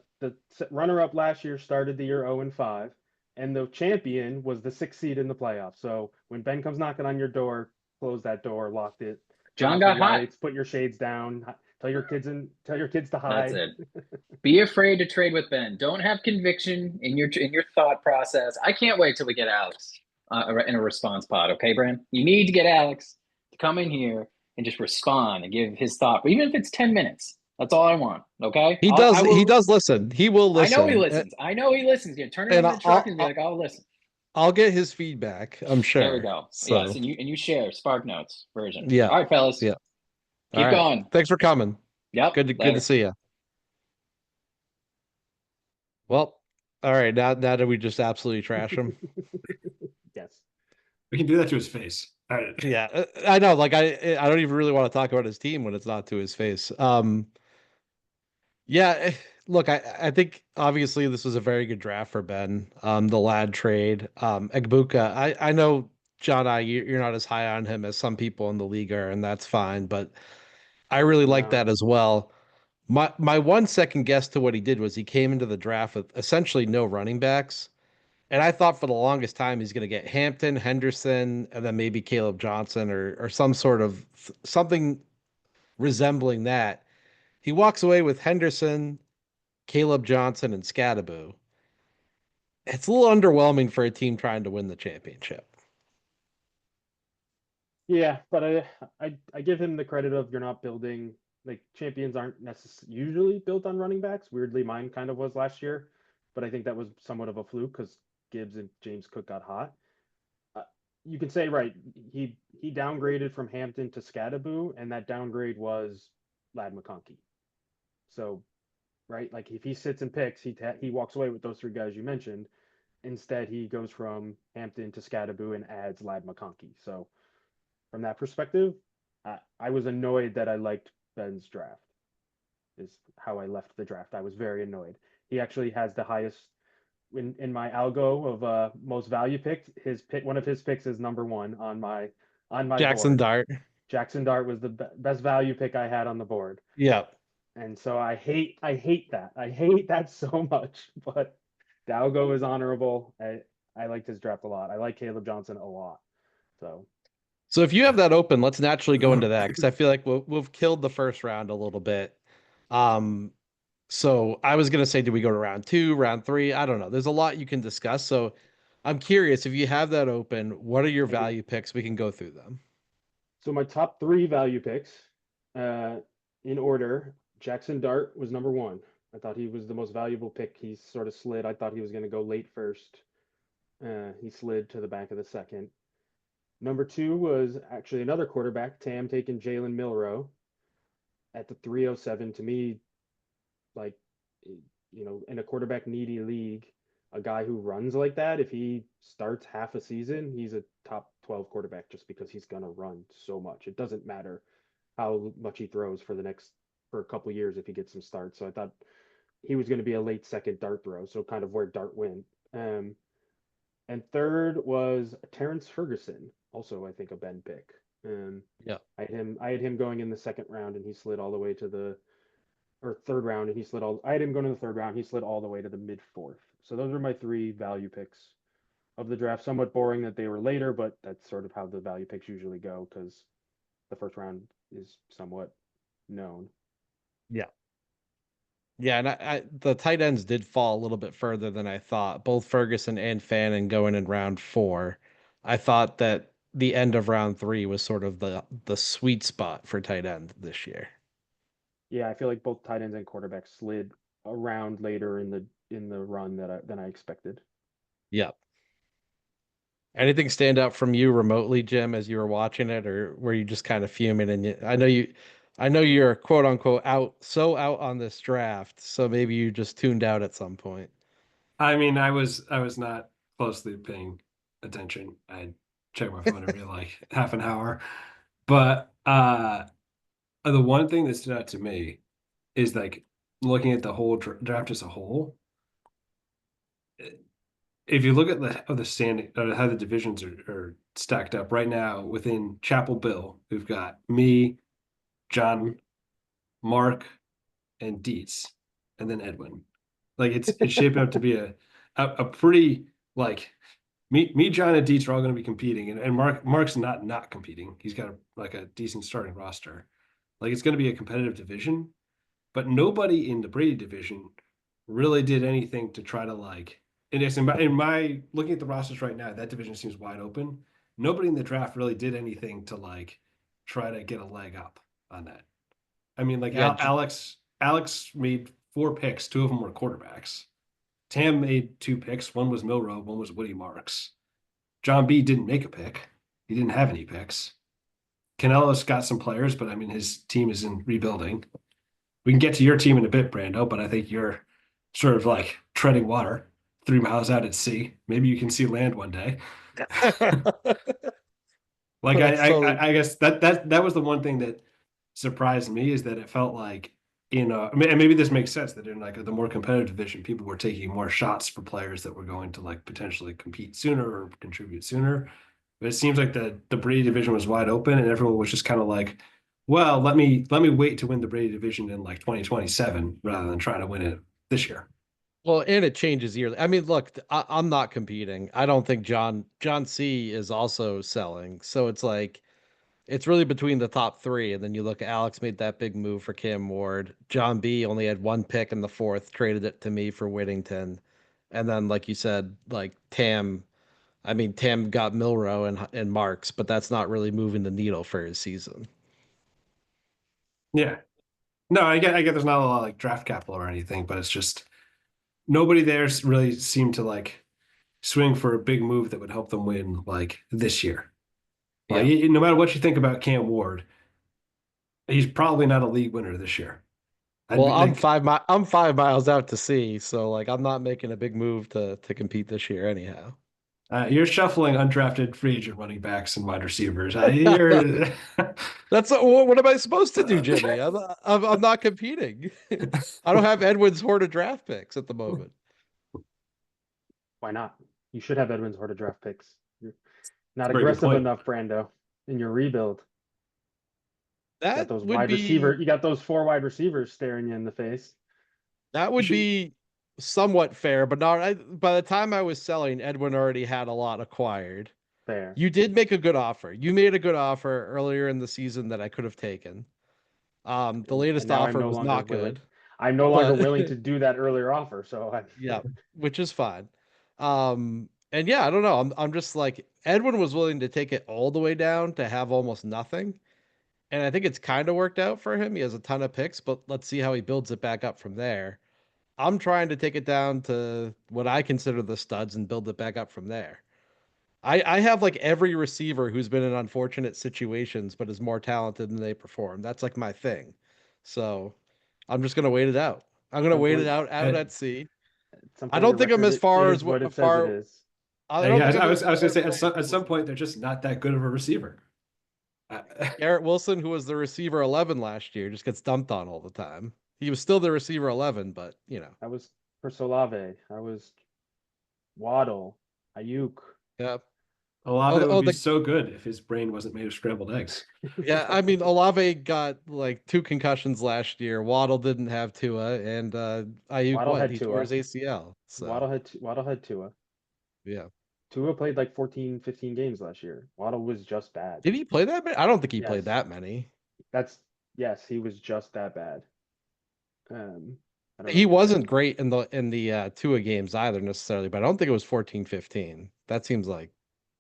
runner-up last year started the year 0-5, and the champion was the 6th seed in the playoffs. So when Ben comes knocking on your door, close that door, lock it. John got hot. Put your shades down. Tell your kids to hide. That's it. Be afraid to trade with Ben. Don't have conviction in your thought process. I can't wait till we get Alex in a response pod. Okay, Brand? You need to get Alex to come in here and just respond and give his thought, even if it's 10 minutes. That's all I want. Okay? He does listen. He will listen. I know he listens. Yeah, turn it in the truck and be like, I'll listen. I'll get his feedback. I'm sure. There we go. So. Yes, and you share Spark Notes version. Yeah. All right, fellas. Yeah. Keep going. Thanks for coming. Yep. Good to see you. Well, All right, now that we just absolutely trash him. Yes. We can do that to his face. All right. Yeah, I know. Like I don't even really want to talk about his team when it's not to his face. Yeah, look, I think obviously this was a very good draft for Ben. The lad trade, Egbuka. I know John, you're not as high on him as some people in the league are, and that's fine. But I really like No. that as well. My one second guess to what he did was he came into the draft with essentially no running backs. And I thought for the longest time he's going to get Hampton, Henderson, and then maybe Caleb Johnson or some sort of something resembling that. He walks away with Henderson, Caleb Johnson, and Scadaboo. It's a little underwhelming for a team trying to win the championship. Yeah, but I give him the credit of you're not building like champions aren't necessarily usually built on running backs. Weirdly, mine kind of was last year, but I think that was somewhat of a fluke because Gibbs and James Cook got hot. Uh, you can say right, he downgraded from Hampton to Scadaboo, and that downgrade was Lad McConkey. So right, like if he sits and picks, he walks away with those three guys you mentioned. Instead, he goes from Hampton to Scadaboo and adds Lad McConkey. So from that perspective, I was annoyed that I liked Ben's draft. Is how I left the draft. I was very annoyed. He actually has the highest in my algo of most value picked. His pick, one of his picks is number one on my Jackson board. Dart. Jackson Dart was the best value pick I had on the board, Yeah. and so I hate that. I hate that so much. But the algo is honorable. I liked his draft a lot. I like Caleb Johnson a lot. So So if you have that open, let's naturally go into that because I feel like we've killed the first round a little bit. Um, so I was gonna say, do we go to round two, round three? I don't know. There's a lot you can discuss. So I'm curious if you have that open, what are your I do. value picks? We can go through them. So my top three value picks, uh, in order, Jackson Dart was number one. I thought he was the most valuable pick. He sort of slid. I thought he was going to go late first. He slid to the back of the second. Number two was actually another quarterback, Tam taking Jalen Milrow at the 307. To me, like, in a quarterback needy league, a guy who runs like that, if he starts half a season, he's a top 12 quarterback just because he's going to run so much. It doesn't matter how much he throws for a couple years if he gets some starts. So I thought he was going to be a late second Dart throw, so kind of where Dart went. And third was Terrence Ferguson, also I think a Ben pick. Yeah. I had him going in the second round, and he slid all the way to the or third round, and he slid all. I had him going to the third round. He slid all the way to the mid fourth. So those are my three value picks of the draft. Somewhat boring that they were later, but that's sort of how the value picks usually go because the first round is somewhat known. Yeah. Yeah, and the tight ends did fall a little bit further than I thought. Both Ferguson and Fannin going in round four. I thought that the end of round three was sort of the sweet spot for tight end this year. Yeah, I feel like both tight ends and quarterbacks slid around later in the run than I expected. Yep. Anything stand out from you remotely, Jim, as you were watching it, or were you just kind of fuming? And I know you're quote unquote out on this draft, so maybe you just tuned out at some point. I mean, I was not closely paying attention. I check my phone every like half an hour. But the one thing that stood out to me is like looking at the whole draft as a whole. If you look at the standing how the divisions are stacked up right now within Chapel Bill, we've got me, John, Mark, and Dietz, and then Edwin. Like it's shaping up to be a pretty like me, John, and Dietz are all going to be competing, and Mark's not competing. He's got like a decent starting roster. Like it's going to be a competitive division, but nobody in the Brady division really did anything to try to like. And yes, in my looking at the rosters right now, that division seems wide open. Nobody in the draft really did anything to like try to get a leg up on that. I mean, like Yeah, Alex made 4 picks. 2 of them were quarterbacks. Tam made 2 picks. One was Milrow. One was Woody Marks. John B didn't make a pick. He didn't have any picks. Canelo's got some players, but I mean, his team is in rebuilding. We can get to your team in a bit, Brando, but I think you're sort of like treading water. 3 miles out at sea. Maybe you can see land one day. Like That's totally. I guess that was the one thing that surprised me is that it felt like and maybe this makes sense that in like the more competitive division, people were taking more shots for players that were going to like potentially compete sooner or contribute sooner. But it seems like the Brady division was wide open and everyone was just kind of like, well, let me wait to win the Brady division in like 2027 rather than trying to win it this year. Well, and it changes yearly. I mean, look, I'm not competing. I don't think John C is also selling. So it's like it's really between the top three. And then you look, Alex made that big move for Cam Ward. John B only had one pick in the fourth, traded it to me for Whittington. And then, like you said, like Tam, I mean, Tam got Milrow and Marks, but that's not really moving the needle for his season. Yeah. No, I get there's not a lot of like draft capital or anything, but it's just nobody there's really seemed to like swing for a big move that would help them win like this year. Like Yeah. no matter what you think about Cam Ward, he's probably not a league winner this year. I'd Well, be like, I'm 5 miles out to sea, so like I'm not making a big move to compete this year anyhow. you're shuffling undrafted free agent running backs and wide receivers. You're That's what am I supposed to do, Jimmy? I'm not competing. I don't have Edwin's horde of draft picks at the moment. Why not? You should have Edwin's horde of draft picks. You're not very good aggressive point. enough, Brando, in your rebuild. You got That those would wide receiver. be You got those 4 wide receivers staring you in the face. that You would should, be somewhat fair, but not. By the time I was selling, Edwin already had a lot acquired. Fair. You did make a good offer. You made a good offer earlier in the season that I could have taken. The And latest now I'm offer no was longer not willing. good, I'm no longer but willing to do that earlier offer. So yeah, which is fine. And yeah, I don't know. I'm just like Edwin was willing to take it all the way down to have almost nothing. And I think it's kind of worked out for him. He has a ton of picks, but let's see how he builds it back up from there. I'm trying to take it down to what I consider the studs and build it back up from there. I have like every receiver who's been in unfortunate situations, but is more talented than they perform. That's like my thing. So I'm just gonna wait it out. I'm gonna some wait it point, out at, at sea. at some I point, don't your think I'm record as far as is what it says it far. is. I don't yeah, think I'm as I was far gonna as say Garrett at some Wilson. point they're just not that good of a receiver. Garrett Wilson, who was the receiver 11 last year, just gets dumped on all the time. He was still the receiver 11, but you know, I was for Solave. I was Waddle, Ayuk. yeah. Olave Oh, would oh, be the so good if his brain wasn't made of scrambled eggs. yeah. I mean, Olave got like 2 concussions last year. Waddle didn't have Tua, and Ayuk, Waddle what? had He tore Tua. his ACL. So Waddle had Tua. yeah. Tua played like 14, 15 games last year. Waddle was just bad. Did he play that many? I don't think he played Yes, that many. that's yes, he was just that bad. Um, I don't know He if you guys. wasn't great in the Tua games either necessarily, but I don't think it was 14, 15. That seems like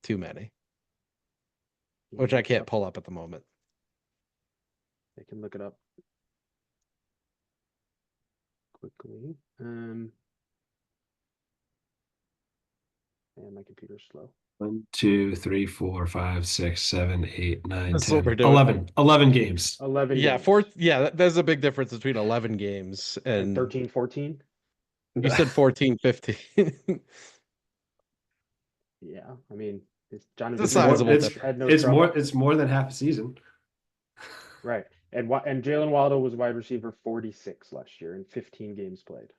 too many, You which can I look it can't up. pull up at the moment. I can look it up quickly. And my computer's slow. 1, 2, 3, 4, 5, 6, 7, 8, 9, That's what we're 10, doing. 11. 11 games. 11 Yeah, games. there's a big difference between 11 games And and 13, 14. you said 14, 15. Yeah, I mean, Johnny It's a It's Manziel more sizable had it's difference. had no trouble. it's more than half a season. Right. And Jalen Waddle was wide receiver 46 last year in 15 games played.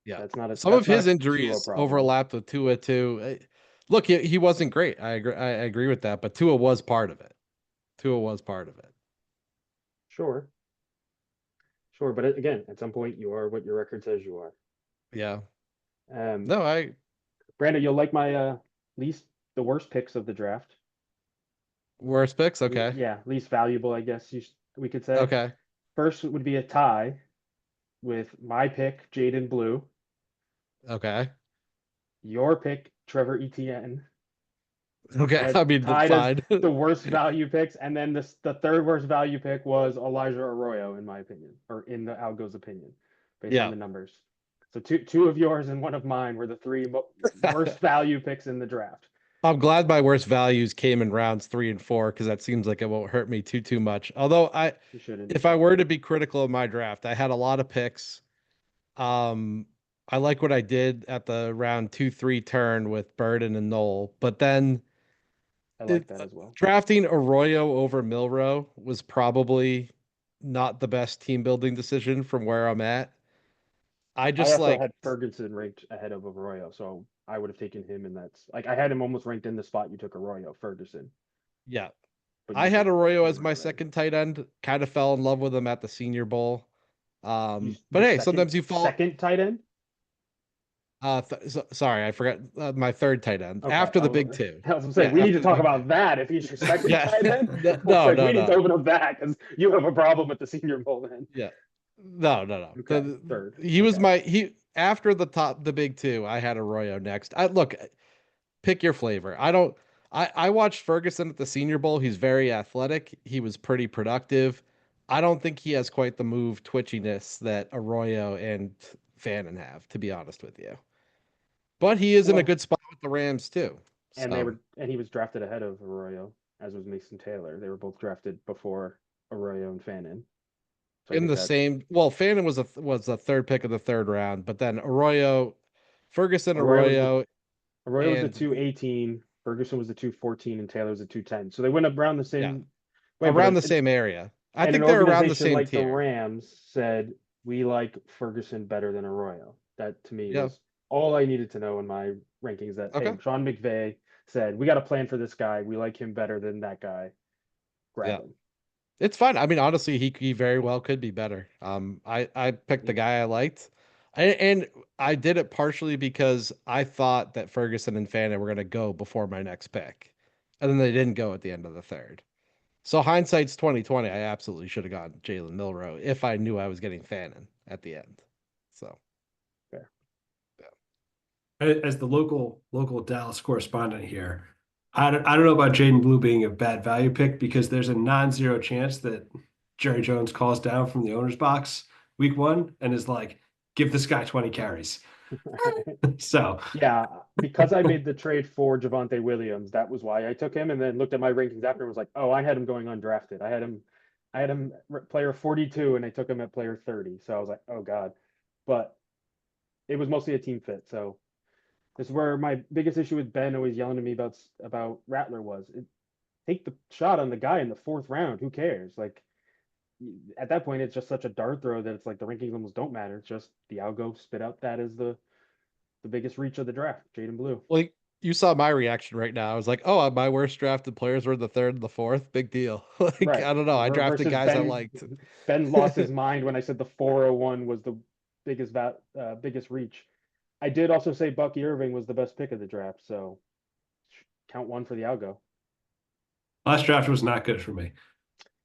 Yeah. Some of That's not his a Tua injuries problem. overlapped with Tua too. Look, he wasn't great. I agree with that, but Tua was part of it. Tua was part of it. Sure. Sure, but again, at some point you are what your record says you are. Yeah. Um, No, I Brandon, you'll like my least the worst picks of the draft. worst picks. Okay. Yeah, least valuable, I guess we could say. Okay. First would be a tie with my pick, Jaden Blue, Okay. your pick, Trevor Etienne, Okay. I mean, that's tied as fine. the worst value picks, and then the third worst value pick was Elijah Arroyo, in my opinion, or in the Algo's opinion, based on Yeah. the numbers. So two of yours and one of mine were the three worst value picks in the draft. I'm glad my worst values came in rounds 3 and 4 because that seems like it won't hurt me too much. Although You shouldn't. if I were to be critical of my draft, I had a lot of picks. Um, I like what I did at the round 2-3 turn with Burden and Knoll, but then I like that as well. drafting Arroyo over Milrow was probably not the best team building decision from where I'm at. I I just also like, had Ferguson ranked ahead of Arroyo, so I would have taken him, and that's like I had him almost ranked in the spot you took Arroyo, Ferguson, yeah, but I you had took Arroyo as my Milrow then. second tight end. Kind of fell in love with him at the Senior Bowl. But Your hey, second sometimes you fall. second tight end. Sorry, I forgot my third tight end Okay, after the big two. I was gonna say Yeah, we need to after the talk big about two. that. If he's your second Yeah, tight end, I was no, like, no, we need to no. open up that because you have a problem with the Senior Bowl then. Yeah, no, no, no. Okay, third. He was Okay, he after the big two. I had Arroyo next. I look, pick your flavor. I don't. I watched Ferguson at the Senior Bowl. He's very athletic. He was pretty productive. I don't think he has quite the move twitchiness that Arroyo and Fannin have, to be honest with you. But he is in a well, good spot with the Rams too. and they So were, and he was drafted ahead of Arroyo, as was Mason Taylor. They were both drafted before Arroyo and Fannin. So I in think the that same, well, Fannin was a third pick of the third round, but then Arroyo, Ferguson, Arroyo was the Arroyo, Arroyo was the and 218, Ferguson was the 214, and Taylor was the 210. So they went around the yeah, same way, but around the same area. I and an think they're around the organization same like the tier. Rams said, we like Ferguson better than Arroyo. That to me Yeah. was all I needed to know in my rankings that, hey, Okay. Sean McVay said, we got a plan for this guy. We like him better than that guy. Yeah. Grab him. It's fine. I mean, honestly, he very well could be better. I picked the Yeah. guy I liked, and I did it partially because I thought that Ferguson and Fannin were going to go before my next pick, and then they didn't go at the end of the third. So hindsight's 2020. I absolutely should have gotten Jalen Milrow if I knew I was getting Fannin at the end. So Fair. As the local Dallas correspondent here, I don't know about Jaden Blue being a bad value pick because there's a non-zero chance that Jerry Jones calls down from the owner's box week one and is like, give this guy 20 carries. So Yeah, because I made the trade for Javonte Williams, that was why I took him, and then looked at my rankings after and was like, oh, I had him going undrafted. I had him player 42, and I took him at player 30. So I was like, oh God. But it was mostly a team fit. So this is where my biggest issue with Ben always yelling at me about Rattler was take the shot on the guy in the fourth round. Who cares? Like at that point, it's just such a dart throw that it's like the rankings almost don't matter. It's just the algo spit out that is the biggest reach of the draft, Jaden Blue. like you saw my reaction right now. I was like, oh, my worst drafted players were the third and the fourth. Big deal. Like Right. I don't know. I drafted Versus guys I liked. Ben lost his mind when I said the 401 was the biggest reach. I did also say Bucky Irving was the best pick of the draft, so count one for the algo. last draft was not good for me.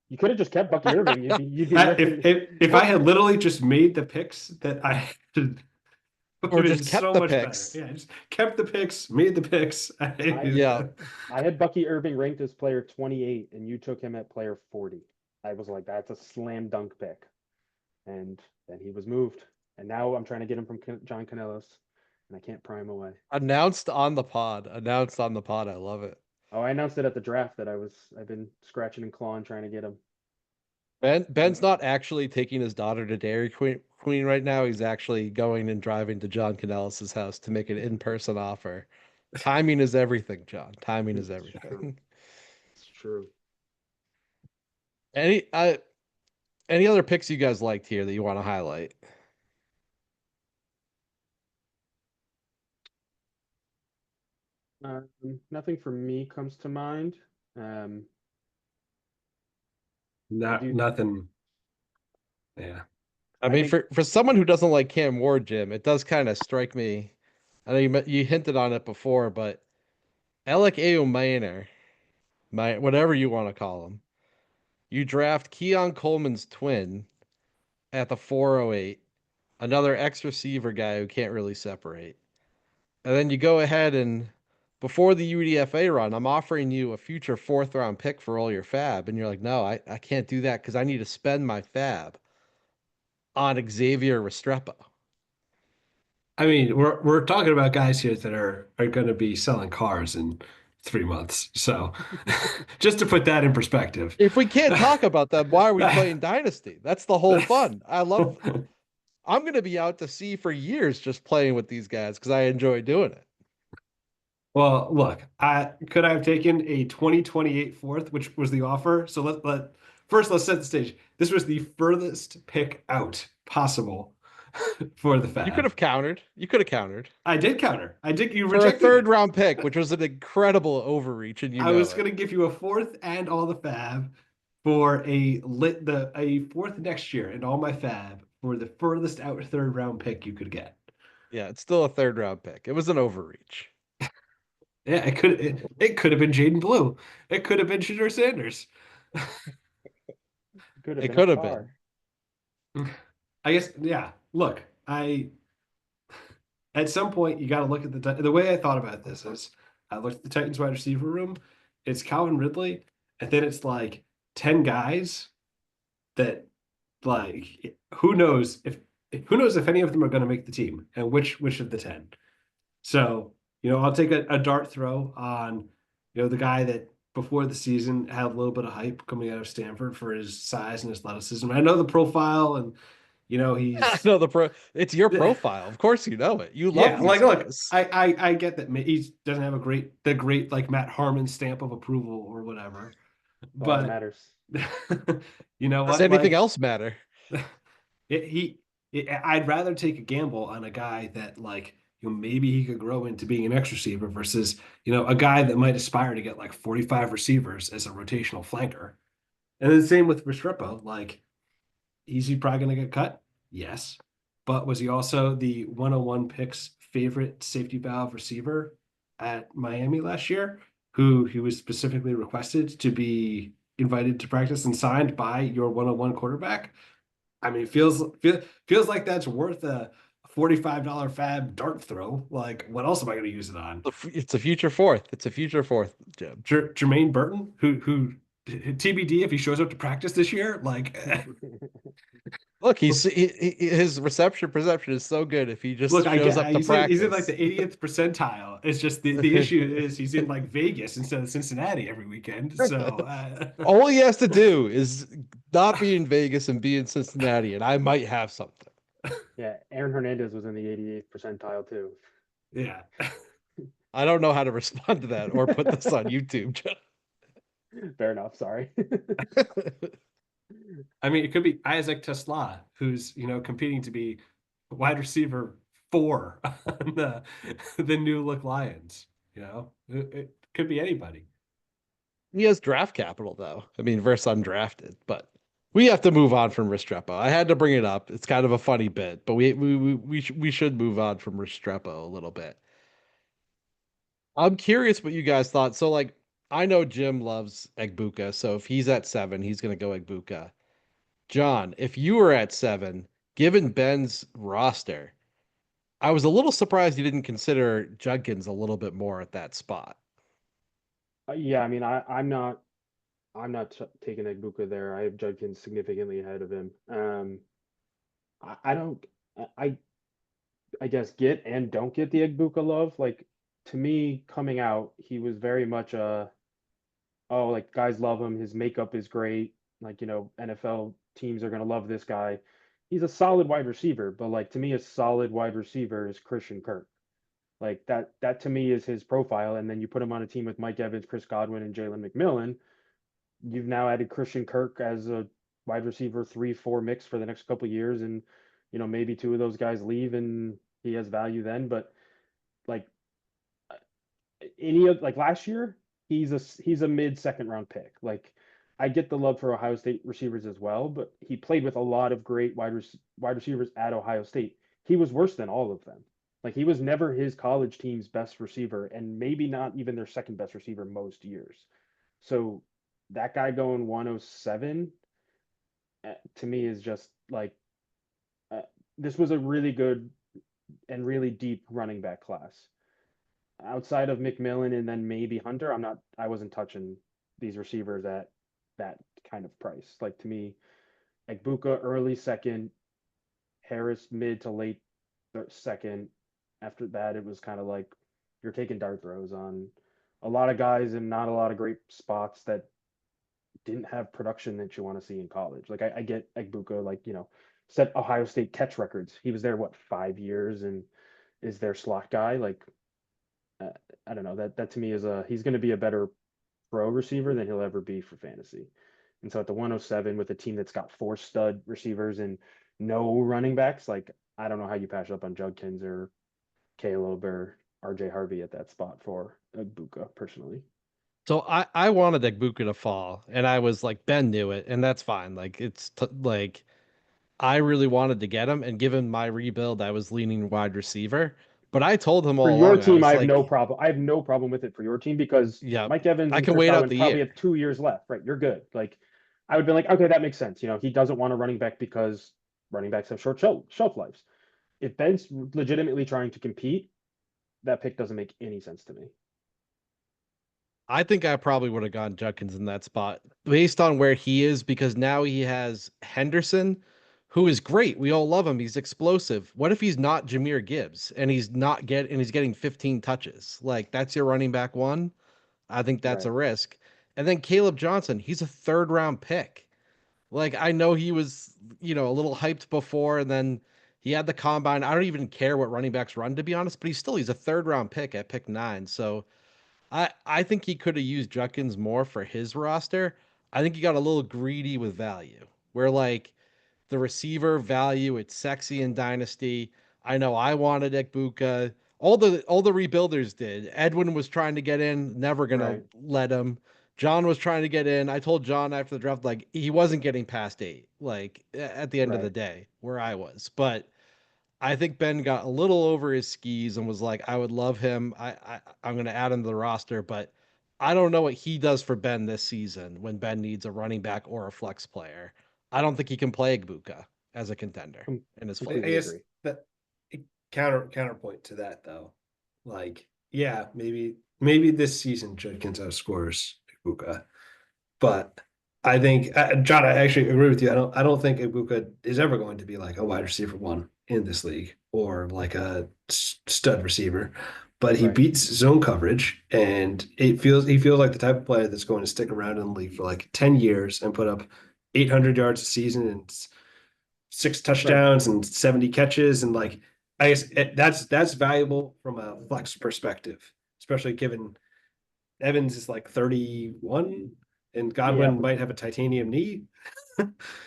You could have just kept Bucky Irving. You'd be If I had literally just made the picks that I had, Or just kept the picks. better. Yeah, just kept the picks, made the picks. Yeah. I had Bucky Irving ranked as player 28, and you took him at player 40. I was like, that's a slam dunk pick. And then he was moved. And now I'm trying to get him from John Canellos, and I can't pry him away. Announced on the pod. Announced on the pod. I love it. Oh, I announced it at the draft that I've been scratching and clawing trying to get him. Ben's not actually taking his daughter to Dairy Queen right now. He's actually going and driving to John Canellis's house to make an in-person offer. Timing is everything, John. Timing is It's true. everything. It's true. Any any other picks you guys liked here that you want to highlight? Nothing for me comes to mind. Nothing. Yeah. I I mean, think for someone who doesn't like Cam Ward, Jim, it does kind of strike me. I know you hinted on it before, but Alec Ayomaner, my whatever you want to call him, you draft Keon Coleman's twin at the 408, another ex receiver guy who can't really separate. And then you go ahead and before the UDFA run, I'm offering you a future fourth round pick for all your fab. And you're like, no, I can't do that because I need to spend my fab on Xavier Restrepo. I mean, we're talking about guys here that are going to be selling cars in 3 months. So just to put that in perspective. If we can't talk about them, why are we playing Dynasty? That's the whole fun. I'm going to be out to sea for years just playing with these guys because I enjoy doing it. Well, look, I could I have taken a 2028 fourth, which was the offer. So let's set the stage. This was the furthest pick out possible for the You could Fab. have countered. You could have countered I did counter. I did. You for a rejected third it. round pick, which was an incredible overreach, and you I know was it. going to give you a fourth and all the Fab for a fourth next year and all my Fab for the furthest out third round pick you could get. Yeah, it's still a third round pick. It was an overreach. Yeah, it could have been Jaden Blue. It could have been Shadur Sanders. Could have It been a could have car. been. I guess, yeah. Look, at some point you got to look at the way I thought about this is I looked at the Titans wide receiver room. It's Calvin Ridley, and then it's like 10 guys that like who knows if any of them are going to make the team and which of the 10. So, I'll take a dart throw on, the guy that before the season had a little bit of hype coming out of Stanford for his size and athleticism. I know the profile and I he's know it's your profile. Of course you know it. You love yeah, these like look, guys. I get that he doesn't have the great like Matt Harmon stamp of approval or whatever. That's all that But matters. you know Does what? anything Like else matter? I'd rather take a gamble on a guy that like maybe he could grow into being an X receiver versus a guy that might aspire to get like 45 receivers as a rotational flanker. And then the same with Restrepo. Like, is he probably going to get cut? Yes, but was he also the 101 picks favorite safety valve receiver at Miami last year? Who he was specifically requested to be invited to practice and signed by your 101 quarterback. I mean, feels like that's worth a $45 fab dart throw. Like, what else am I going to use it on? It's a future fourth. It's a future fourth, Jim. Jermaine Burton, who TBD if he shows up to practice this year. Like, Look, his reception perception is so good if he just look, I shows get up to he's in like practice. the 80th percentile. It's just the issue is he's in like Vegas instead of Cincinnati every weekend. So All he has to do is not be in Vegas and be in Cincinnati, and I might have something. Yeah, Aaron Hernandez was in the 88th percentile too. yeah. I don't know how to respond to that or put this on YouTube, John. Fair enough. Sorry. I mean, it could be Isaac Tesla, who's competing to be wide receiver 4 on the new look Lions. It could be anybody. He has draft capital, though. I mean, versus undrafted, but we have to move on from Restrepo. I had to bring it up. It's kind of a funny bit, but we should move on from Restrepo a little bit. I'm curious what you guys thought. So, like, I know Jim loves Egbuka, so if he's at 7, he's going to go Egbuka. John, if you were at 7, given Ben's roster, I was a little surprised you didn't consider Judkins a little bit more at that spot. Yeah, I mean, I'm not taking Egbuka there. I have Judkins significantly ahead of him. I don't. I I guess get and don't get the Egbuka love. Like to me, coming out, he was very much oh, like guys love him. His makeup is great. Like, NFL teams are gonna love this guy. He's a solid wide receiver, but like to me, a solid wide receiver is Christian Kirk. Like that to me is his profile. And then you put him on a team with Mike Evans, Chris Godwin, and Jalen McMillan. You've now added Christian Kirk as a wide receiver 3-4 mix for the next couple of years, and maybe two of those guys leave and he has value then. But like any of like last year, he's a mid second round pick. Like I get the love for Ohio State receivers as well, but he played with a lot of great wide receivers at Ohio State. He was worse than all of them. Like he was never his college team's best receiver, and maybe not even their second best receiver most years. So that guy going 107 to me is just like uh, this was a really good and really deep running back class. Outside of McMillan and then maybe Hunter, I wasn't touching these receivers at that kind of price. Like to me, like Buka early second, Harris mid to late second. After that, it was kind of like you're taking dart throws on a lot of guys and not a lot of great spots that didn't have production that you want to see in college. Like I get Egbuka, like set Ohio State catch records. He was there, what, 5 years, and is their slot guy. Like, uh, I don't know. That to me is he's going to be a better pro receiver than he'll ever be for fantasy. And so at the 107 with a team that's got 4 stud receivers and no running backs, like I don't know how you pass up on Judkins or Caleb or RJ Harvey at that spot for Buka personally. So I wanted Egbuka to fall, and I was like, Ben knew it, and that's fine. Like like I really wanted to get him, and given my rebuild, I was leaning wide receiver. But I told him For all your along, I team, I was have no like, problem. I have no problem with it for your team because yeah, Mike Evans I and can Chris wait out Godwin the probably year. have 2 years left. Right, you're good. Like I would be like, okay, that makes sense. He doesn't want a running back because running backs have short shelf lives. If Ben's legitimately trying to compete, that pick doesn't make any sense to me. I think I probably would have gone Judkins in that spot based on where he is, because now he has Henderson, who is great. We all love him. He's explosive. What if he's not Jameer Gibbs and he's getting 15 touches? Like that's your running back one. I think that's Right. a risk. And then Caleb Johnson, he's a third round pick. Like I know he was, a little hyped before, and then he had the combine. I don't even care what running backs run, to be honest, but he's a third round pick at pick 9. So I think he could have used Judkins more for his roster. I think he got a little greedy with value. Where like the receiver value, it's sexy in Dynasty. I know I wanted Ekbuka. All the rebuilders did. Edwin was trying to get in, never gonna Right. let him. John was trying to get in. I told John after the draft, like he wasn't getting past 8, like at the end of the Right. day, where I was. But I think Ben got a little over his skis and was like, I would love him. I'm going to add him to the roster, but I don't know what he does for Ben this season when Ben needs a running back or a flex player. I don't think he can play Igbuka as a contender in his I Completely flex. guess agree. that counterpoint to that though, like yeah, maybe this season Judkins outscores Ibuka, but I think John, I actually agree with you. I don't think Ibuka is ever going to be like a wide receiver one in this league or like a stud receiver, but he Right. beats zone coverage, and he feels like the type of player that's going to stick around in the league for like 10 years and put up 800 yards a season and 6 touchdowns and 70 catches. And like, I guess that's valuable from a flex perspective, especially given Evans is like 31 and Yeah, Godwin but might have a titanium knee.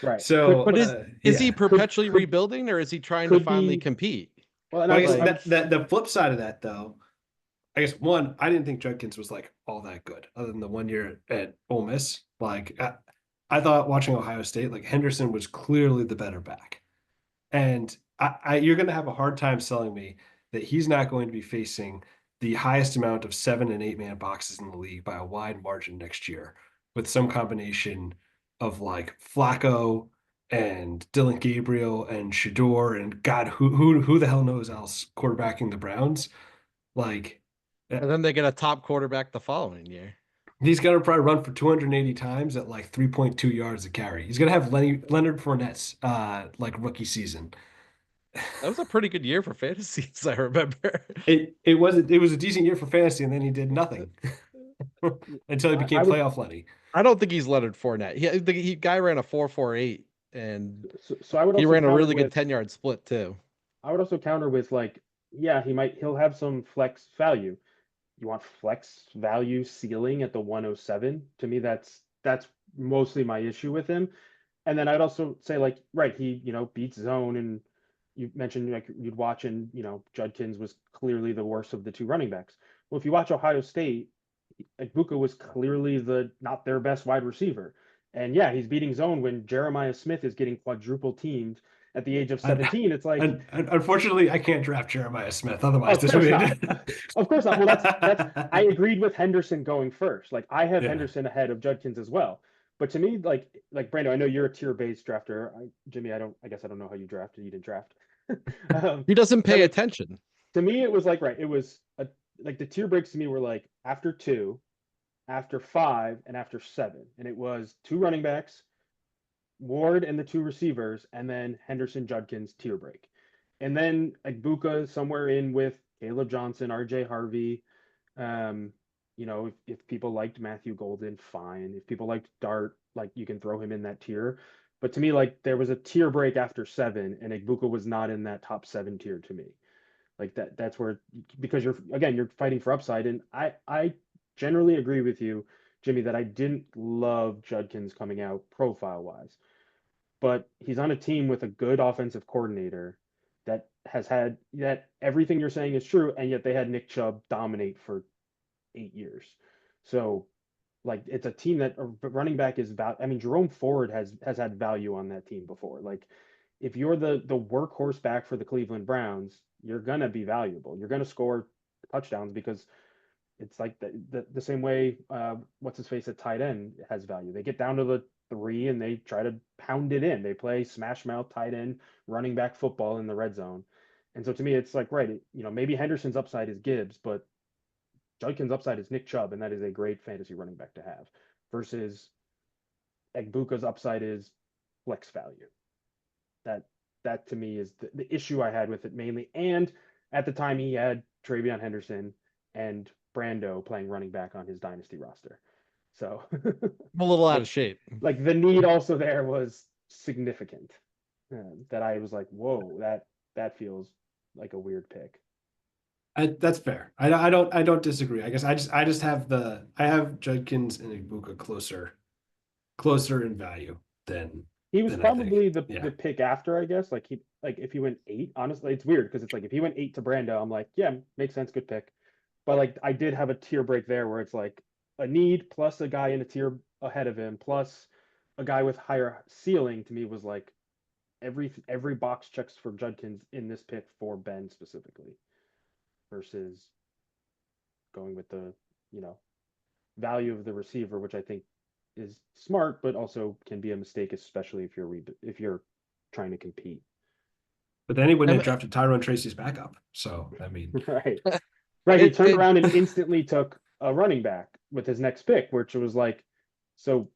right. So, Could But is he could perpetually could rebuilding, or is he trying to could finally be compete? well, and well, I guess I Like, would that the flip side of that though, I guess one, I didn't think Judkins was like all that good, other than the 1 year at Ole Miss. Like I thought watching Ohio State, like Henderson was clearly the better back. And you're going to have a hard time selling me that he's not going to be facing the highest amount of 7 and 8 man boxes in the league by a wide margin next year with some combination of like Flacco and Dylan Gabriel and Shador and God, who the hell knows else quarterbacking the Browns. Like and then they get a top quarterback the following year. he's going to probably run for 280 times at like 3.2 yards a carry. He's going to have Leonard Fournette's like rookie season. That was a pretty good year for fantasy, as I remember. It was a decent year for fantasy, and then he did nothing until he became I would playoff Lenny. I don't think he's Leonard Fournette. He guy ran a 4.48, and so I would he also ran a counter really good with 10-yard split too. like, yeah, he'll have some flex value. You want flex value ceiling at the 107? To me, that's mostly my issue with him. And then I'd also say, like, right, he, beats zone, and you mentioned like you'd watch, and Judkins was clearly the worst of the two running backs. Well, if you watch Ohio State, like Buka was clearly the not their best wide receiver. And yeah, he's beating zone when Jeremiah Smith is getting quadruple teamed at the age of And, 17. It's like, unfortunately, I can't draft Jeremiah Smith. Otherwise, of this would course be. not. Of course not. Well, that's I agreed with Henderson going first. Like I have Yeah. Henderson ahead of Judkins as well. But to me, like Brando, I know you're a tier based drafter. Jimmy, I guess I don't know how you drafted. You didn't draft. He doesn't That pay was attention. to me. It was like right. It was like the tier breaks to me were like after 2, after 5, and after 7, and it was 2 running backs, Ward and the 2 receivers, and then Henderson Judkins tier break. And then Agbuka somewhere in with Caleb Johnson, RJ Harvey. Um, if people liked Matthew Golden, fine. If people liked Dart, like you can throw him in that tier. But to me, like there was a tier break after 7, and Egbuka was not in that top 7 tier to me. Like that's where, because you're fighting for upside, and I generally agree with you, Jimmy, that I didn't love Judkins coming out profile wise, but he's on a team with a good offensive coordinator that has had that everything you're saying is true, and yet they had Nick Chubb dominate for 8 years. So like it's a team that a running back is about. I mean, Jerome Ford has had value on that team before. Like if you're the workhorse back for the Cleveland Browns, you're gonna be valuable. You're gonna score touchdowns because it's like the same way what's his face at tight end has value. They get down to the 3 and they try to pound it in. They play smash mouth tight end running back football in the red zone. And so to me, it's like right, maybe Henderson's upside is Gibbs, but Judkins' upside is Nick Chubb, and that is a great fantasy running back to have. Versus Egbuka's upside is flex value. That that to me is the issue I had with it mainly. And at the time, he had Travion Henderson and Brando playing running back on his dynasty roster. So I'm a little out of shape. like the need also there was significant. That I was like, whoa, that feels like a weird pick. That's fair. I don't disagree. I guess I just have I have Judkins and Ibuka closer in value than He was I think. probably Yeah. the pick after, I guess. Like if he went 8, honestly, it's weird because it's like if he went 8 to Brando, I'm like, yeah, makes sense, good pick. But like I did have a tier break there where it's like a need plus a guy in a tier ahead of him plus a guy with higher ceiling to me was like every box checks for Judkins in this pick for Ben specifically versus going with the, you know, value of the receiver, which I think is smart, but also can be a mistake, especially if you're trying to compete. But then he wouldn't Am- have drafted Tyrone Tracy's backup. So I mean, Right. Right. He It, turned it, around and instantly took a running back with his next pick, which was like, so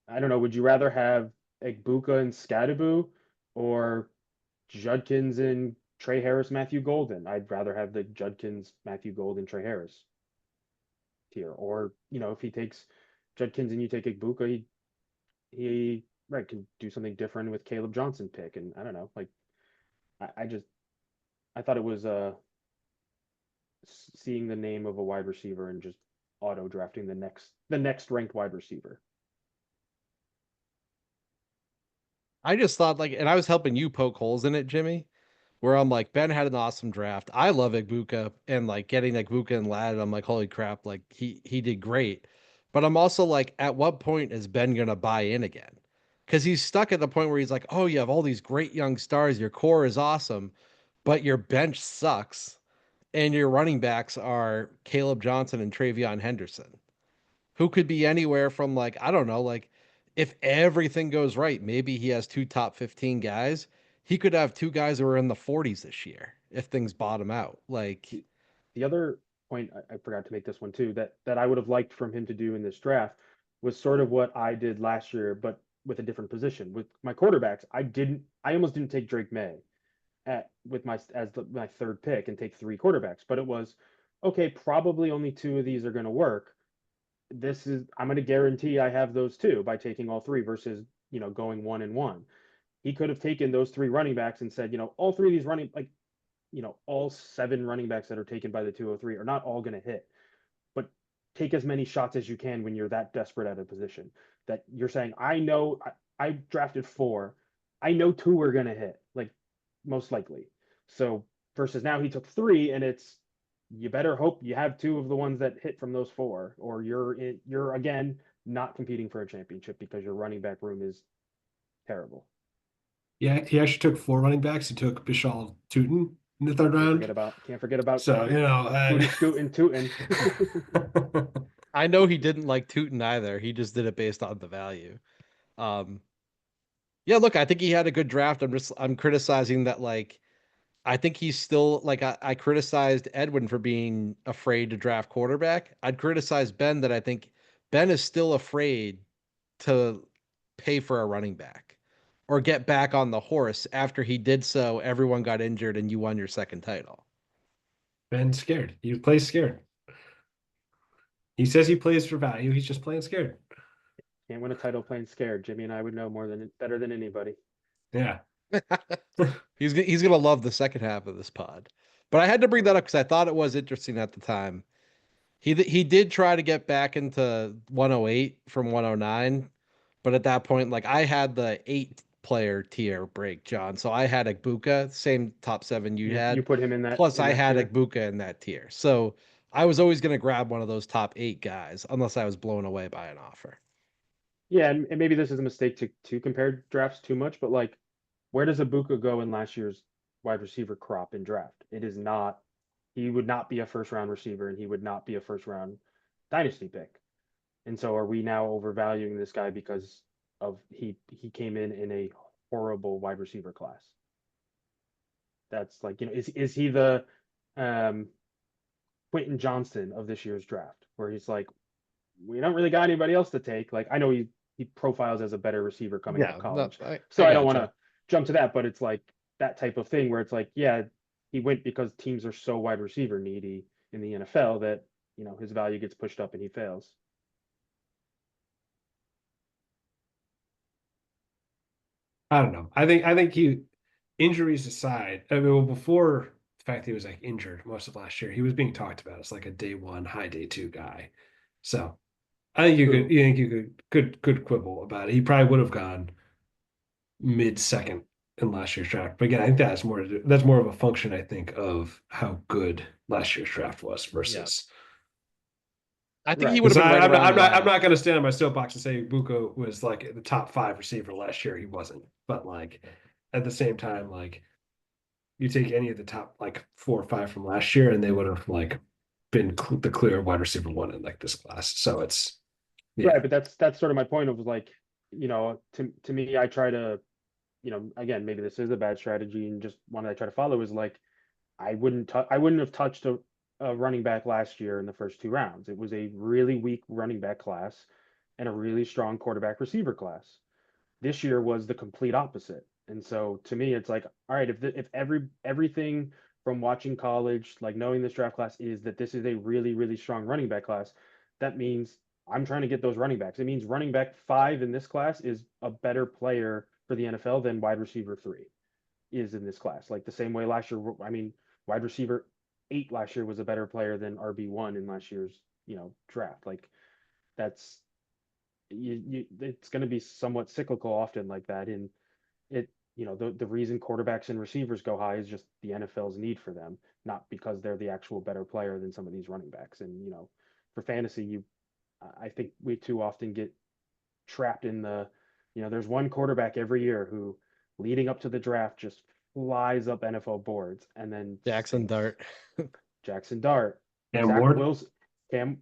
I don't know, would you rather have Egbuka and Scadaboo or Judkins and Trey Harris, Matthew Golden? I'd rather have the Judkins, Matthew Golden, Trey Harris tier. Or, if he takes Judkins and you take Egbuka, he right can do something different with Caleb Johnson pick. And I don't know, like I thought it was seeing the name of a wide receiver and just auto drafting the next ranked wide receiver. I just thought like, and I was helping you poke holes in it, Jimmy, where I'm like, Ben had an awesome draft. I love Egbuka and like getting Egbuka and Lad. I'm like, holy crap, like he did great. But I'm also like, at what point is Ben gonna buy in again? Because he's stuck at the point where he's like, oh, you have all these great young stars, your core is awesome, but your bench sucks, and your running backs are Caleb Johnson and Travion Henderson, who could be anywhere from like, I don't know, like if everything goes right, maybe he has 2 top 15 guys. He could have 2 guys who are in the 40s this year if things bottom out. Like, The other point I forgot to make this one too that I would have liked from him to do in this draft was sort of what I did last year, but with a different position. With my quarterbacks, I almost didn't take Drake May with my third pick and take 3 quarterbacks, but it was okay. Probably only 2 of these are going to work. I'm going to guarantee I have those 2 by taking all 3 versus going 1 and 1. He could have taken those 3 running backs and said, all 3 of these running like all 7 running backs that are taken by the 203 are not all going to hit, but take as many shots as you can when you're that desperate at a position that you're saying, I know I drafted 4. I know 2 are going to hit, like most likely. So versus now he took 3 and it's, you better hope you have 2 of the ones that hit from those 4, or you're again not competing for a championship because your running back room is terrible. yeah, he actually took 4 running backs. He took Bishal Tootin in the third round. Can't forget about So, Booty Scootin' Tootin'. I know he didn't like Tootin either. He just did it based on the value. Um, yeah, look, I think he had a good draft. I'm criticizing that, like, I think he's still like I criticized Edwin for being afraid to draft quarterback. I'd criticize Ben that I think Ben is still afraid to pay for a running back or get back on the horse after he did so. Everyone got injured and you won your second title. Ben's scared. He plays scared. He says he plays for value. He's just playing scared. Can't win a title playing scared. Jimmy and I would know better than anybody. Yeah. He's gonna love the second half of this pod. But I had to bring that up because I thought it was interesting at the time. He did try to get back into 108 from 109, but at that point, like I had the 8-player tier break, John. So I had Igbuka, same top 7 you You had. put him in Plus, I that had tier. Igbuka in that tier. So I was always gonna grab one of those top 8 guys, unless I was blown away by an offer. Yeah, and maybe this is a mistake to compare drafts too much, but like, where does Ibuka go in last year's wide receiver crop in draft? It is not. He would not be a first round receiver, and he would not be a first round dynasty pick. And so, are we now overvaluing this guy because of he came in a horrible wide receiver class? That's like, is he the um, Quentin Johnston of this year's draft, where he's like, we don't really got anybody else to take. Like, I know he profiles as a better receiver coming out of Yeah, no, college, so I I don't want gotcha. to jump to that, but it's like that type of thing where it's like, yeah, he went because teams are so wide receiver needy in the NFL that his value gets pushed up and he fails. I don't know. I think he, injuries aside, I mean, well, before the fact that he was like injured most of last year, he was being talked about as like a day one, high day two guy. So I think Who? you could quibble about it. He probably would have gone mid second in last year's draft. But again, I think that's more of a function, I think, of how good last year's draft was Yeah. versus. I think he Right. would Because have been right around I'm last. not going to stand on my soapbox and say Buko was like the top 5 receiver last year. He wasn't, but like at the same time, like you take any of the top like 4 or 5 from last year, and they would have like been the clear wide receiver one in like this class. So it's yeah, Right, but that's sort of my point of like, to me, I try to, again, maybe this is a bad strategy and just one that I try to follow is like, I wouldn't have touched a running back last year in the first 2 rounds. It was a really weak running back class and a really strong quarterback receiver class. This year was the complete opposite. And so to me, it's like, all right, if everything from watching college, like knowing this draft class is that this is a really, really strong running back class, that means I'm trying to get those running backs. It means running back 5 in this class is a better player for the NFL than wide receiver 3 is in this class. Like the same way last year, I mean, wide receiver 8 last year was a better player than RB1 in last year's, draft. Like that's it's going to be somewhat cyclical often like that. And it, the reason quarterbacks and receivers go high is just the NFL's need for them, not because they're the actual better player than some of these running backs. And, for fantasy, I think we too often get trapped in there's one quarterback every year who leading up to the draft just flies up NFL boards and then Jackson sinks. Dart. Jackson Dart, Cam Zach Ward. Wilson, Cam,